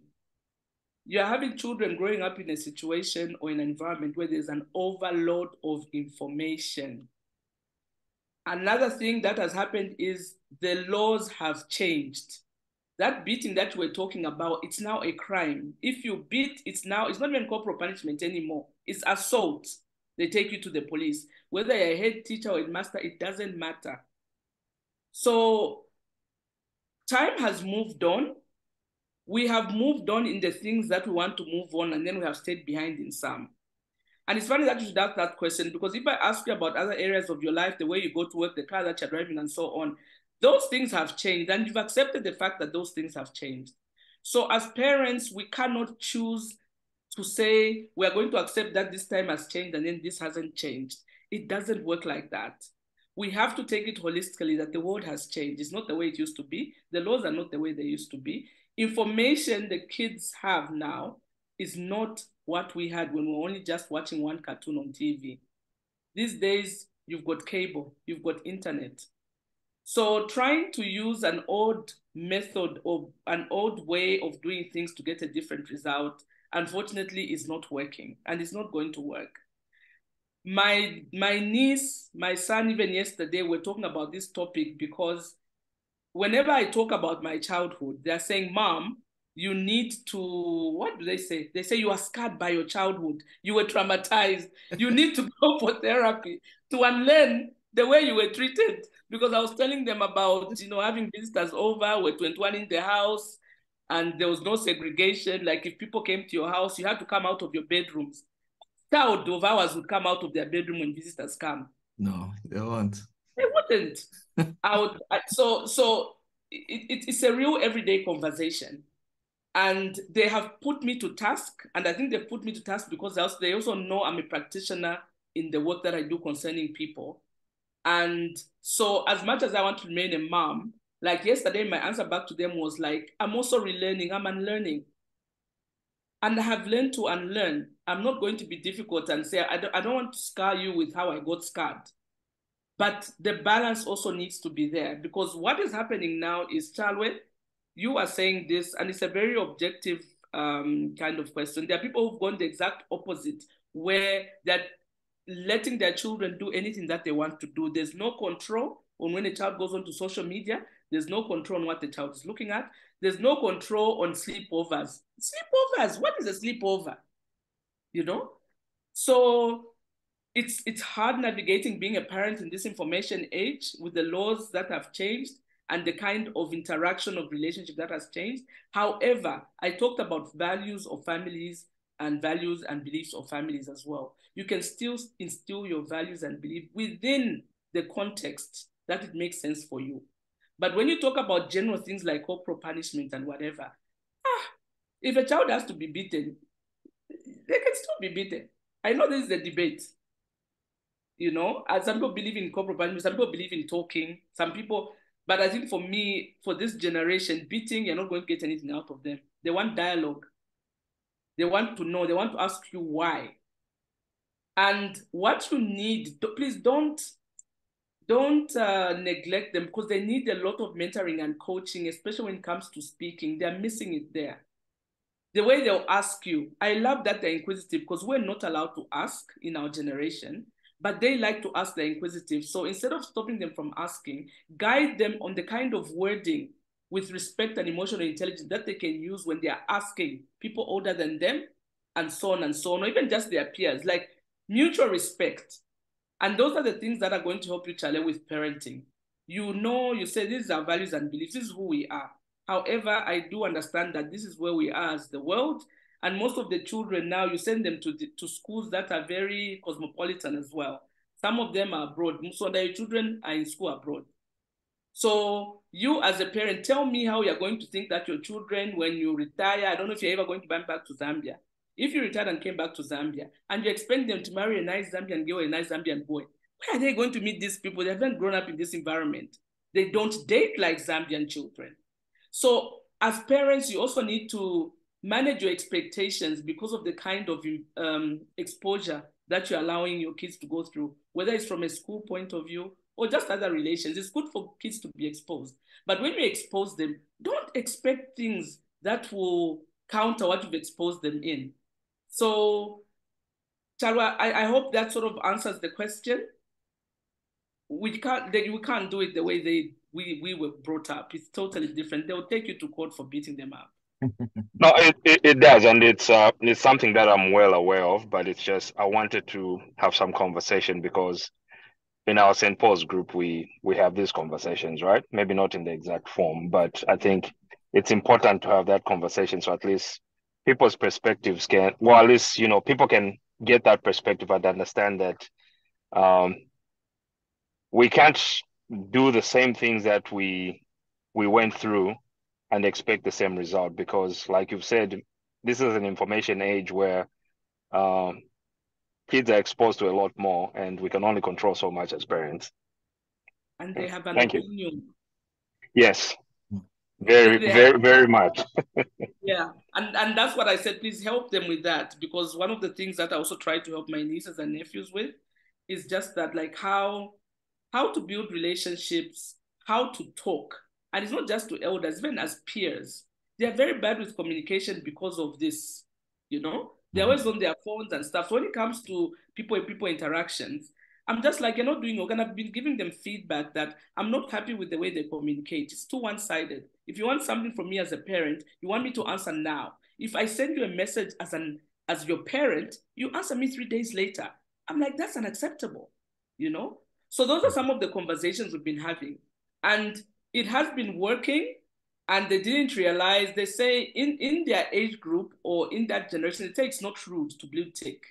You're having children growing up in a situation or in an environment where there's an overload of information. Another thing that has happened is the laws have changed. That beating that we're talking about, it's now a crime. If you beat, it's not even corporal punishment anymore. It's assault. They take you to the police. Whether you're a head teacher or a master, it doesn't matter. So time has moved on. We have moved on in the things that we want to move on, and then we have stayed behind in some. And it's funny that you should ask that question, because if I ask you about other areas of your life, the way you go to work, the car that you're driving, and so on, those things have changed, and you've accepted the fact that those things have changed. So as parents, we cannot choose to say we're going to accept that this time has changed and then this hasn't changed. It doesn't work like that. We have to take it holistically that the world has changed. It's not the way it used to be. The laws are not the way they used to be. Information the kids have now is not what we had when we were only just watching one cartoon on TV. These days, you've got cable, you've got internet. So trying to use an old method or an old way of doing things to get a different result, unfortunately, is not working, and it's not going to work. My niece, my son, even yesterday, were talking about this topic because whenever I talk about my childhood, they're saying, Mom, you need to, what do they say? They say you are scarred by your childhood. You were traumatized. You need to go for therapy to unlearn the way you were treated. Because I was telling them about, having visitors over, we're 21 in the house, and there was no segregation. Like if people came to your house, you had to come out of your bedrooms. Child of ours would come out of their bedroom when visitors come. No, they won't. They wouldn't. So it's a real everyday conversation. And they have put me to task. And I think they've put me to task because they also know I'm a practitioner in the work that I do concerning people. And so as much as I want to remain a mom, like yesterday, my answer back to them was like, I'm also relearning, I'm unlearning. And I have learned to unlearn. I'm not going to be difficult and say, I don't want to scar you with how I got scarred. But the balance also needs to be there, because what is happening now is, Chalwe, you are saying this, and it's a very objective kind of question. There are people who've gone the exact opposite, where they're letting their children do anything that they want to do. There's no control on when a child goes onto social media. There's no control on what the child is looking at. There's no control on sleepovers. Sleepovers, what is a sleepover? You know? So it's hard navigating being a parent in this information age with the laws that have changed and the kind of interaction of relationship that has changed. However, I talked about values of families and values and beliefs of families as well. You can still instill your values and beliefs within the context that it makes sense for you. But when you talk about general things like corporal punishment and whatever, if a child has to be beaten, they can still be beaten. I know this is a debate. You know, and some people believe in corporal punishment, some people believe in talking, some people, but I think for me, for this generation, beating, you're not going to get anything out of them. They want dialogue. They want to know, they want to ask you why. And what you need, please don't neglect them, because they need a lot of mentoring and coaching, especially when it comes to speaking. They're missing it there. The way they'll ask you, I love that they're inquisitive, because we're not allowed to ask in our generation, but they like to ask, they're inquisitive. So instead of stopping them from asking, guide them on the kind of wording with respect and emotional intelligence that they can use when they are asking people older than them, and so on, or even just their peers, like mutual respect. And those are the things that are going to help you, Charlie, with parenting. You know, you say, these are values and beliefs, this is who we are. However, I do understand that this is where we are as the world. And most of the children now, you send them to schools that are very cosmopolitan as well. Some of them are abroad. So their children are in school abroad. So you as a parent, tell me how you're going to think that your children, when you retire, I don't know if you're ever going to come back to Zambia. If you retired and came back to Zambia, and you expect them to marry a nice Zambian girl or a nice Zambian boy, where are they going to meet these people? They haven't grown up in this environment. They don't date like Zambian children. So as parents, you also need to manage your expectations because of the kind of exposure that you're allowing your kids to go through, whether it's from a school point of view or just other relations. It's good for kids to be exposed. But when you expose them, don't expect things that will counter what you've exposed them in. So, Charwa, I hope that sort of answers the question. We can't do it the way we were brought up. It's totally different. They'll take you to court for beating them up. No, it does, and it's something that I'm well aware of. But it's just I wanted to have some conversation because in our St. Paul's group we have these conversations, right? Maybe not in the exact form, but I think it's important to have that conversation so at least people's perspectives can, well, at least people can get that perspective and understand that we can't do the same things that we went through and expect the same result, because like you've said, this is an information age where kids are exposed to a lot more and we can only control so much as parents. And they have an Thank opinion. You. Yes, very much. Yeah, and that's what I said, please help them with that, because one of the things that I also try to help my nieces and nephews with is just that, like how to build relationships, how to talk. And it's not just to elders, even as peers. They are very bad with communication because of this, They're always on their phones and stuff. So when it comes to people interactions, I'm just like, you're not doing okay. And I've been giving them feedback that I'm not happy with the way they communicate. It's too one-sided. If you want something from me as a parent, you want me to answer now. If I send you a message as your parent, you answer me 3 days later. I'm like, that's unacceptable, So those are some of the conversations we've been having. And it has been working, and they didn't realize, they say in their age group or in that generation, they say it's not rude to blue tick.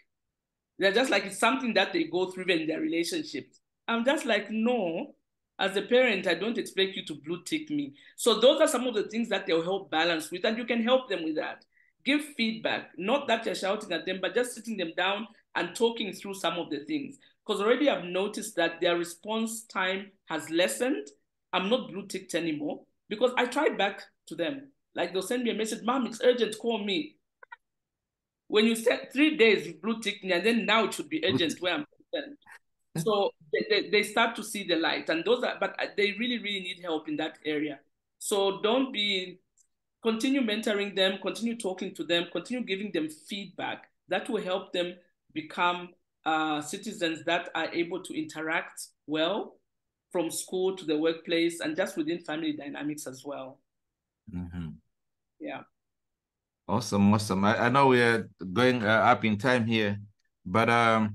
They're just like, it's something that they go through in their relationships. I'm just like, no, as a parent, I don't expect you to blue tick me. So those are some of the things that they'll help balance with, and you can help them with that. Give feedback, not that you're shouting at them, but just sitting them down and talking through some of the things. Because already I've noticed that their response time has lessened. I'm not blue ticked anymore because I tried back to them. Like they'll send me a message, Mom, it's urgent, call me. When you said 3 days, you blue ticked me, and then now it should be urgent where I'm concerned. So they start to see the light, and but they really, really need help in that area. So continue mentoring them, continue talking to them, continue giving them feedback that will help them become citizens that are able to interact well from school to the workplace and just within family dynamics as well. Yeah. Awesome, awesome. I know we're going up in time here, but I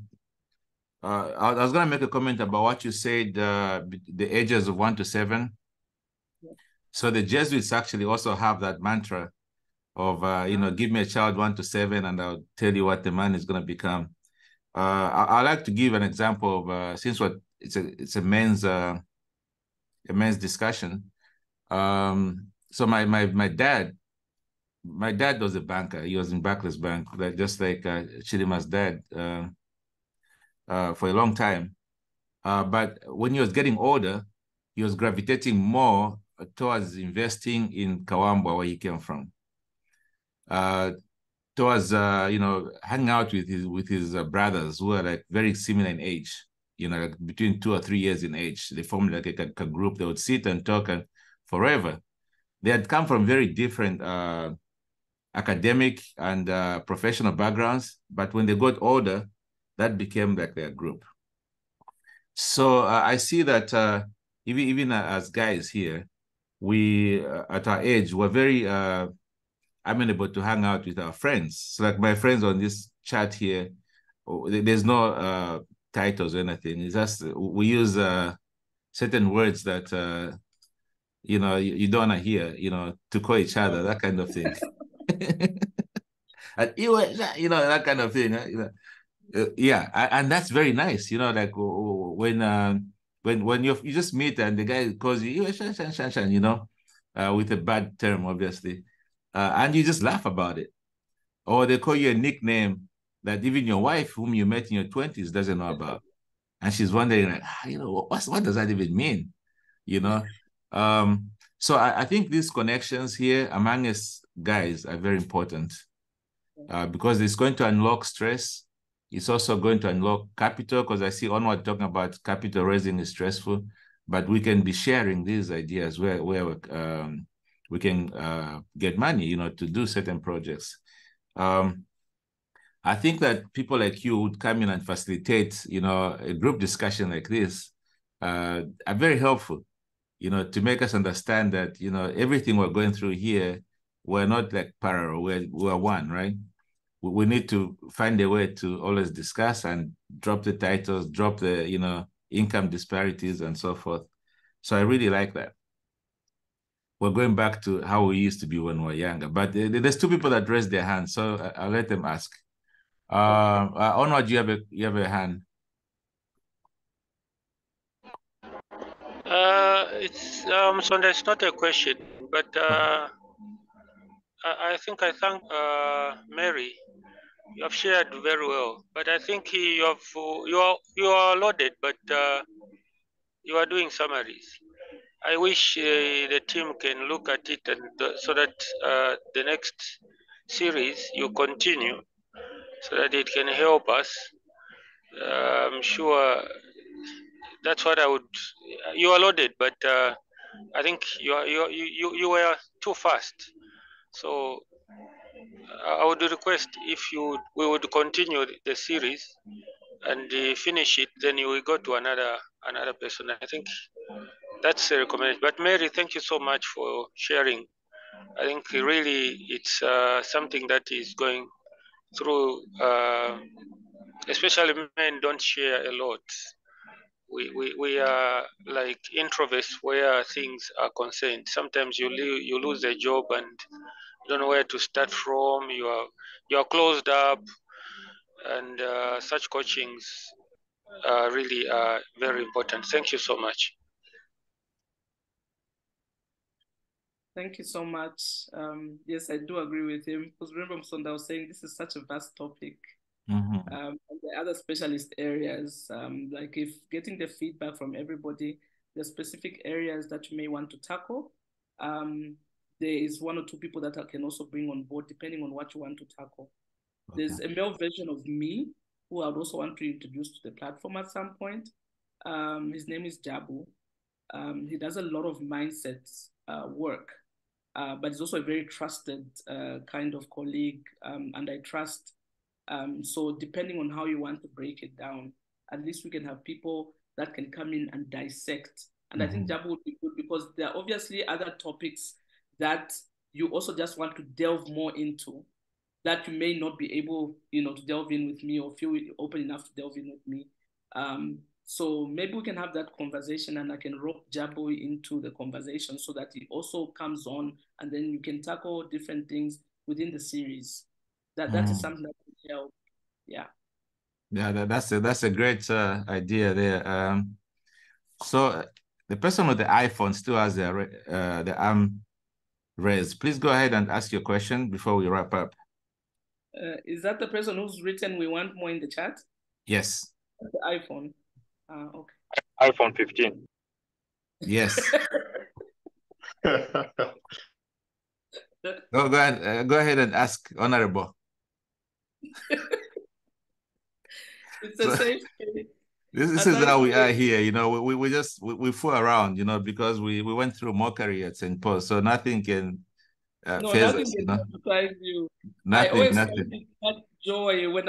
was going to make a comment about what you said, the ages of 1 to 7. Yeah. So the Jesuits actually also have that mantra of, give me a child 1 to 7 and I'll tell you what the man is going to become. I like to give an example of, since it's a men's discussion. So my dad was a banker. He was in Barclays Bank, just like Chidima's dad, for a long time. But when he was getting older, he was gravitating more towards investing in Kawambwa, where he came from. Towards hanging out with his brothers who are like very similar in age, like between 2 or 3 years in age. They formed like a group. They would sit and talk and forever. They had come from very different academic and professional backgrounds, but when they got older, that became like their group. So I see that even as guys here, we at our age, we're very amenable to hang out with our friends. So like my friends on this chat here, there's no titles or anything. It's just we use certain words that you don't want to hear, to call each other, that kind of thing. And that kind of thing. Yeah, and that's very nice. Like when you just meet and the guy calls you, shan, shan, shan, shan, with a bad term, obviously, and you just laugh about it, or they call you a nickname that even your wife, whom you met in your 20s, doesn't know about, and she's wondering, like, what does that even mean, So I think these connections here among us guys are very important. Because it's going to unlock stress. It's also going to unlock capital, because I see Onward talking about capital raising is stressful, but we can be sharing these ideas where we can get money, to do certain projects. I think that people like you would come in and facilitate, a group discussion like this are very helpful, to make us understand that, everything we're going through here, we're not like parallel, we're one, right? We need to find a way to always discuss and drop the titles, drop the, income disparities and so forth. So I really like that. We're going back to how we used to be when we were younger. But there's 2 people that raised their hands, so I'll let them ask. Onward, you have a hand. It's Sonda, it's not a question, but I think I thank Mary. You have shared very well, but I think you are loaded, but you are doing summaries. I wish the team can look at it and so that the next series you continue, so that it can help us. I'm sure that's what I would. You are loaded, but I think you were too fast. So I would request if we would continue the series and finish it, then you will go to another person. I think that's a recommendation. But Mary, thank you so much for sharing. I think really it's something that is going through, especially men don't share a lot. We are like introverts where things are concerned. Sometimes you lose a job and you don't know where to start from. You are closed up, and such coachings really are very important. Thank you so much. Thank you so much. Yes, I do agree with him, because remember, Msonda was saying this is such a vast topic. And the other specialist areas, like if getting the feedback from everybody, the specific areas that you may want to tackle, there is 1 or 2 people that I can also bring on board depending on what you want to tackle. Okay. There's a male version of me who I would also want to introduce to the platform at some point. His name is Jabu. He does a lot of mindset work, but he's also a very trusted kind of colleague, and I trust. So depending on how you want to break it down, at least we can have people that can come in and dissect. And I think Jabu would be good because there are obviously other topics that you also just want to delve more into that you may not be able, to delve in with me or feel open enough to delve in with me. So maybe we can have that conversation and I can rope Jabu into the conversation so that he also comes on and then you can tackle different things within the series. That is something that can help. Yeah. Yeah, that's a great idea there. So the person with the iPhone still has the arm raised. Please go ahead and ask your question before we wrap up. Is that the person who's written we want more in the chat? Yes. The iPhone. Okay. iPhone 15. Yes. Go ahead and ask, Honorable. It's a safe space. This is how we are here, we fool around, because we went through mockery at St. Paul, so nothing can phase us, can surprise you. Nothing, I always nothing. find that joy when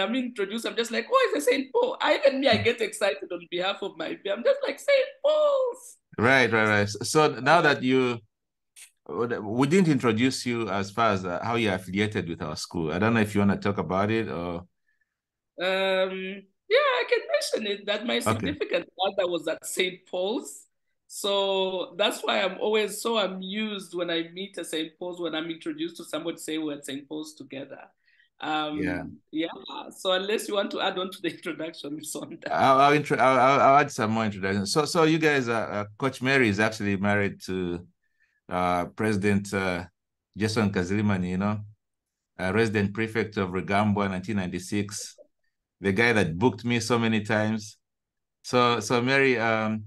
I'm introduced. I'm just like, oh, it's a St. Paul. I get excited on behalf of my family. I'm just like St. Paul's. Right. So now that we didn't introduce you as far as how you're affiliated with our school. I don't know if you want to talk about it or. Yeah, I can mention it that my significant other was at St. Paul's. So that's why I'm always so amused when I meet at St. Paul's, when I'm introduced to somebody say we're at St. Paul's together. Yeah. So unless you want to add on to the introduction, I'll add some more introduction. So you guys, Coach Mary is actually married to President Jason Kazilimani, resident prefect of Regambwa, 1996. The guy that booked me so many times. So Mary, at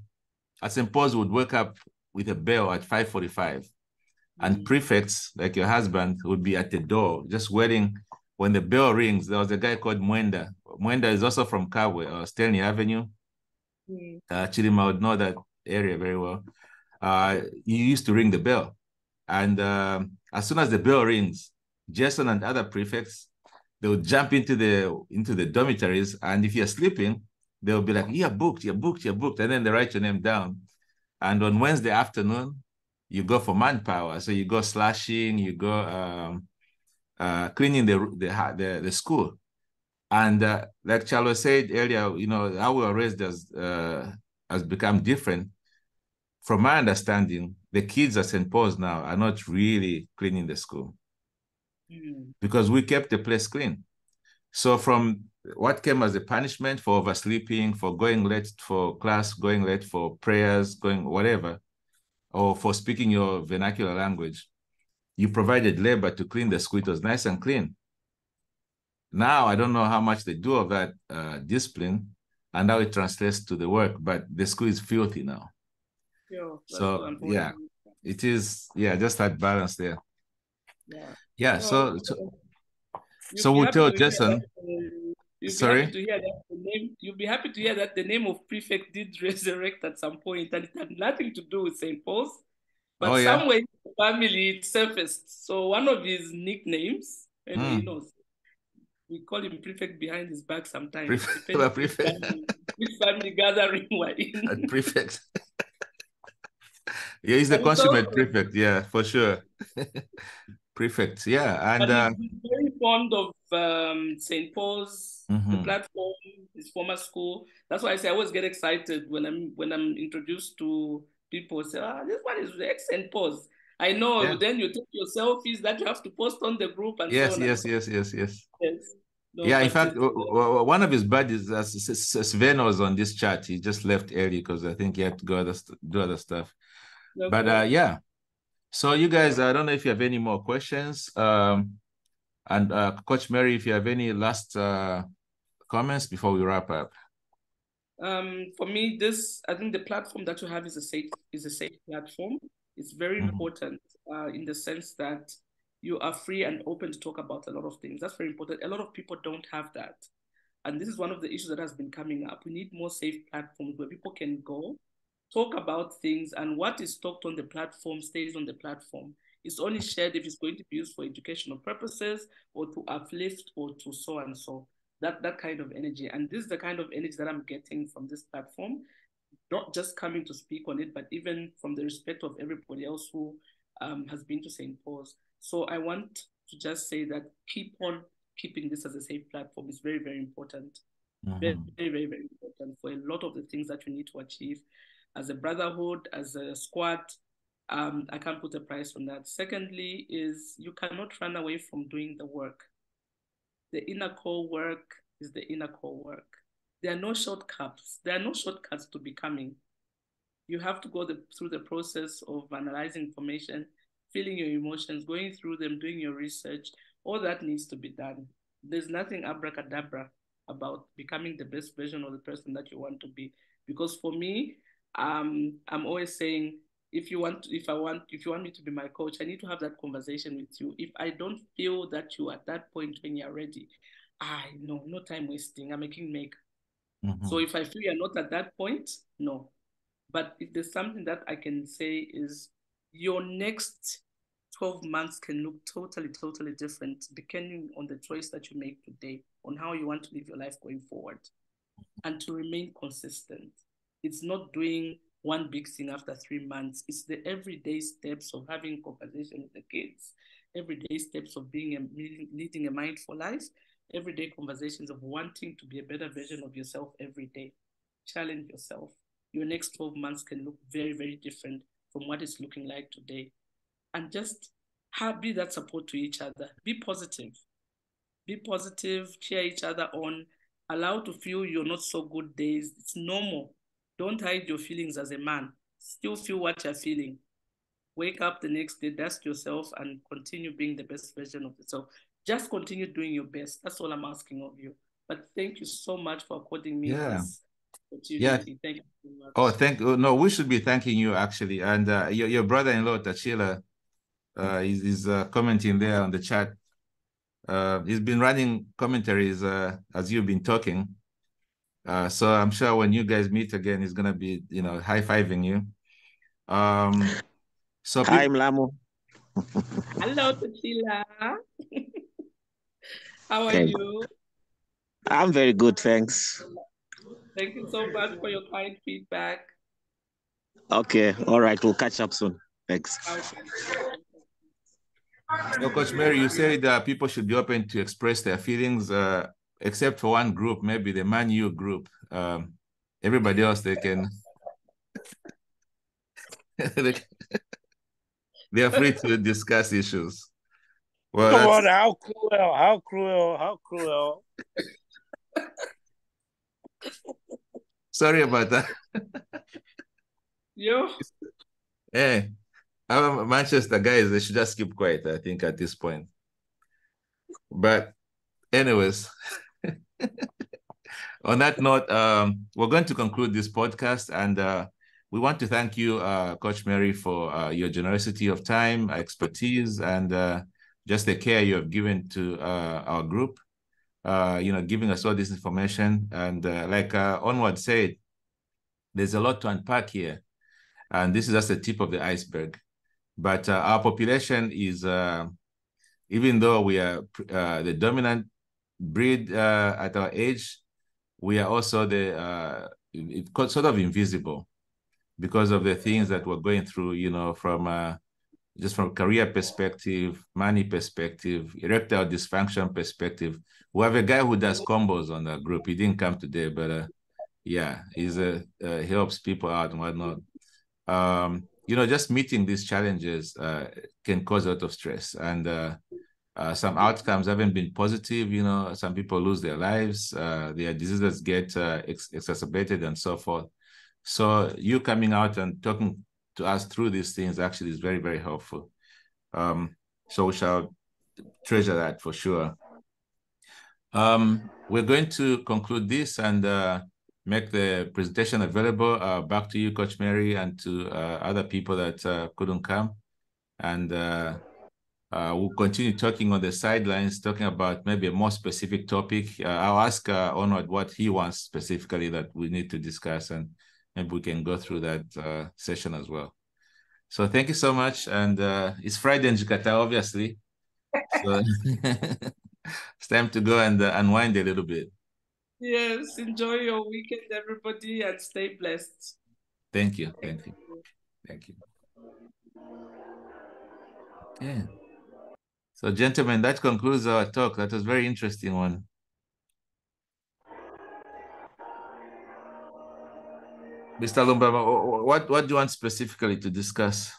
St. Paul's would wake up with a bell at 5:45, and prefects like your husband would be at the door just waiting. When the bell rings, there was a guy called Mwenda. Mwenda is also from Kabwe, Stanley Avenue. Chidima would know that area very well. He used to ring the bell, and as soon as the bell rings, Jason and other prefects, they would jump into the dormitories, and if you're sleeping, they'll be like, you're booked, and then they write your name down. And on Wednesday afternoon, you go for manpower. So you go slashing, you go cleaning the school. And like Charlo said earlier, how we were raised has become different. From my understanding, the kids at St. Paul's now are not really cleaning the school because we kept the place clean. So from what came as a punishment for oversleeping, for going late for class, going late for prayers, going whatever, or for speaking your vernacular language, you provided labor to clean the school. It was nice and clean. Now, I don't know how much they do of that discipline and how it translates to the work, but the school is filthy now. So, yeah, it is, just that balance there. So we'll tell Jason. Sorry? You'll be happy to hear that the name of prefect did resurrect at some point, and it had nothing to do with St. Paul's, but somewhere in the family it surfaced. So one of his nicknames, he knows, we call him prefect behind his back sometimes. Prefect. Which family gathering we're in. Prefect. Yeah, he's the consummate prefect, for sure. Prefect, and he's very fond of St. Paul's, the platform, his former school. That's why I say I always get excited when I'm introduced to people. Say, this one is the ex-St. Paul's. I know. Then you take your selfies that you have to post on the group and so on. Yes. No, in fact, one of his buddies, Sven, was on this chat. He just left early because I think he had to go do other stuff. Okay. But so you guys, I don't know if you have any more questions. And Coach Mary, if you have any last comments before we wrap up. For me, I think the platform that you have is a safe platform. It's very important in the sense that you are free and open to talk about a lot of things. That's very important. A lot of people don't have that. And this is one of the issues that has been coming up. We need more safe platforms where people can go, talk about things, and what is talked on the platform stays on the platform. It's only shared if it's going to be used for educational purposes or to uplift or to so and so. that kind of energy. And this is the kind of energy that I'm getting from this platform, not just coming to speak on it, but even from the respect of everybody else who has been to St. Paul's. So I want to just say that keep on keeping this as a safe platform. It's very, very important. Very, very, very important for a lot of the things that you need to achieve as a brotherhood, as a squad. I can't put a price on that. Secondly, is you cannot run away from doing the work. The inner core work is the inner core work. There are no shortcuts. There are no shortcuts to becoming. You have to go through the process of analyzing information, feeling your emotions, going through them, doing your research. All that needs to be done. There's nothing abracadabra about becoming the best version of the person that you want to be. Because for me, I'm always saying, if you want me to be my coach, I need to have that conversation with you. If I don't feel that you are at that point when you're ready, no time wasting. I'm a kingmaker. So if I feel you're not at that point, no. But if there's something that I can say is your next 12 months can look totally, totally different depending on the choice that you make today, on how you want to live your life going forward, and to remain consistent. It's not doing one big thing after 3 months. It's the everyday steps of having conversation with the kids, everyday steps of leading a mindful life, everyday conversations of wanting to be a better version of yourself every day. Challenge yourself. Your next 12 months can look very, very different from what it's looking like today. And just be that support to each other. Be positive. Be positive, cheer each other on, allow to feel your not so good days. It's normal. Don't hide your feelings as a man. Still feel what you're feeling. Wake up the next day, dust yourself, and continue being the best version of yourself. Just continue doing your best. That's all I'm asking of you. But thank you so much for according me this opportunity. Thank you so much. No, we should be thanking you actually. And your brother-in-law, Tachila, is commenting there on the chat. He's been running commentaries as you've been talking. So I'm sure when you guys meet again, he's gonna be, high-fiving you. So hi, Mlamo. Hello, Tachila. How are you? I'm very good, thanks. Thank you so much for your kind feedback. Okay, all right, we'll catch up soon. Thanks. Okay. So, Coach Mary, you said that people should be open to express their feelings, except for one group, maybe the Man U group. Everybody else, they can. They are free to discuss issues. Well, come on, how cruel, how cruel, how cruel. Sorry about that. Yo. Hey, I'm Manchester guys, they should just keep quiet, I think, at this point. But anyways, on that note, we're going to conclude this podcast, and we want to thank you, Coach Mary, for your generosity of time, expertise, and just the care you have given to our group, giving us all this information. And like Onward said, there's a lot to unpack here. And this is just the tip of the iceberg. But our population is, even though we are the dominant breed at our age, we are also sort of invisible because of the things that we're going through, from just from career perspective, money perspective, erectile dysfunction perspective. We have a guy who does combos on the group. He didn't come today, but yeah, he helps people out and whatnot. Just meeting these challenges can cause a lot of stress, and some outcomes haven't been positive. Some people lose their lives, their diseases get exacerbated and so forth. So you coming out and talking to us through these things actually is very, very helpful. So we shall treasure that for sure. We're going to conclude this and make the presentation available back to you, Coach Mary, and to other people that couldn't come. And we'll continue talking on the sidelines, talking about maybe a more specific topic. I'll ask Onward what he wants specifically that we need to discuss, and maybe we can go through that session as well. So thank you so much. And it's Friday in Jakarta, obviously. So It's time to go and unwind a little bit. Yes, enjoy your weekend, everybody, and stay blessed. Thank you. Thank you. Thank you. Yeah. So, gentlemen, that concludes our talk. That was a very interesting one. Mr. Lumbaba, what do you want specifically to discuss?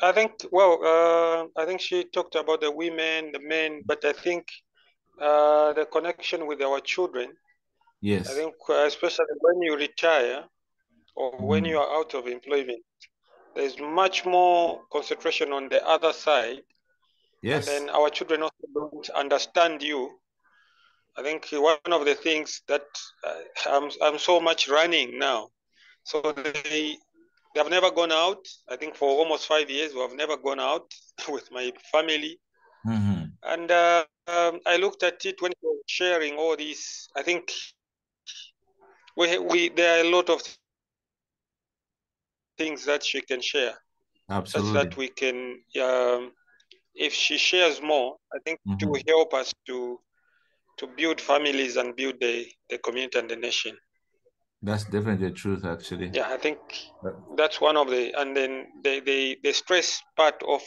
I think, I think she talked about the women, the men, but I think the connection with our children. Yes. I think, especially when you retire or when you are out of employment, there's much more concentration on the other side. Yes. And then our children also don't understand you. I think one of the things that I'm so much running now. So they have never gone out. I think for almost 5 years, we have never gone out with my family. And I looked at it when we were sharing all these. I think there are a lot of things that she can share. Absolutely. Such that we can, if she shares more, I think it will help us to build families and build the community and the nation. That's definitely the truth, actually. Yeah, I think that's one of the, and then the stress part of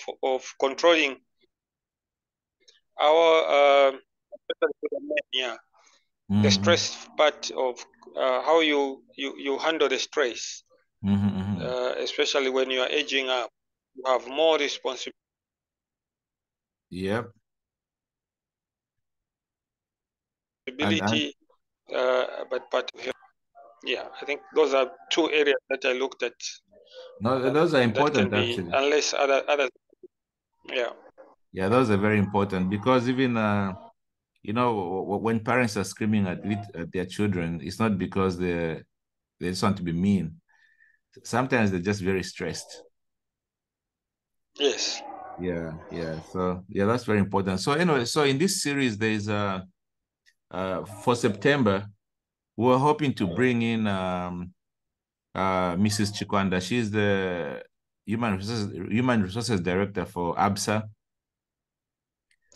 controlling our yeah, the stress part of how you handle the stress, especially when you are aging up, you have more responsibility. Yep. But yeah, I think those are two areas that I looked at. No, those are important, that can be, actually. unless others. Yeah. Yeah, those are very important because even you know, when parents are screaming at their children, it's not because they just want to be mean. Sometimes they're just very stressed. Yes. Yeah, yeah. So yeah, that's very important. So anyway, so in this series, there's for September, we're hoping to bring in Mrs. Chikwanda. She's the human resources director for ABSA.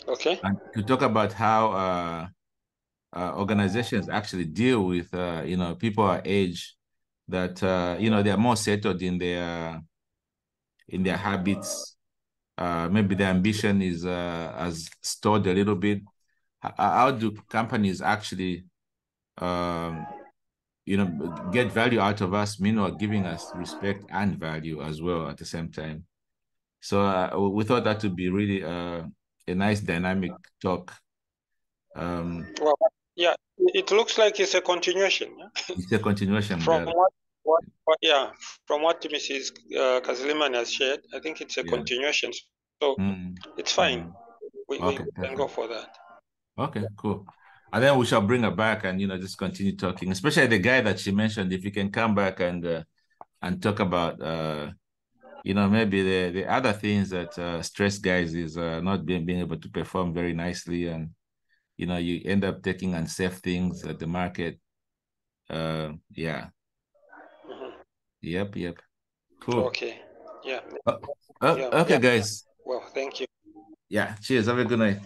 Okay. And to talk about how organizations actually deal with you know, people our age that you know, they're more settled in their habits. Maybe their ambition is has stalled a little bit. How do companies actually you know, get value out of us, meanwhile giving us respect and value as well at the same time? So we thought that would be really a nice dynamic talk. Well, yeah, it looks like it's a continuation. It's a continuation. From yeah, from what Mrs. Kazilimani has shared, I think it's a continuation. So it's fine. We can go for that. Okay, cool. And then we shall bring her back and, you know, just continue talking, especially the guy that she mentioned. If you can come back and talk about you know, maybe the other things that stress guys is not being able to perform very nicely, and you know, you end up taking unsafe things at the market. Yeah. Yep. Cool. Okay. Yeah. Okay, guys. Well, thank you. Yeah. Cheers. Have a good night.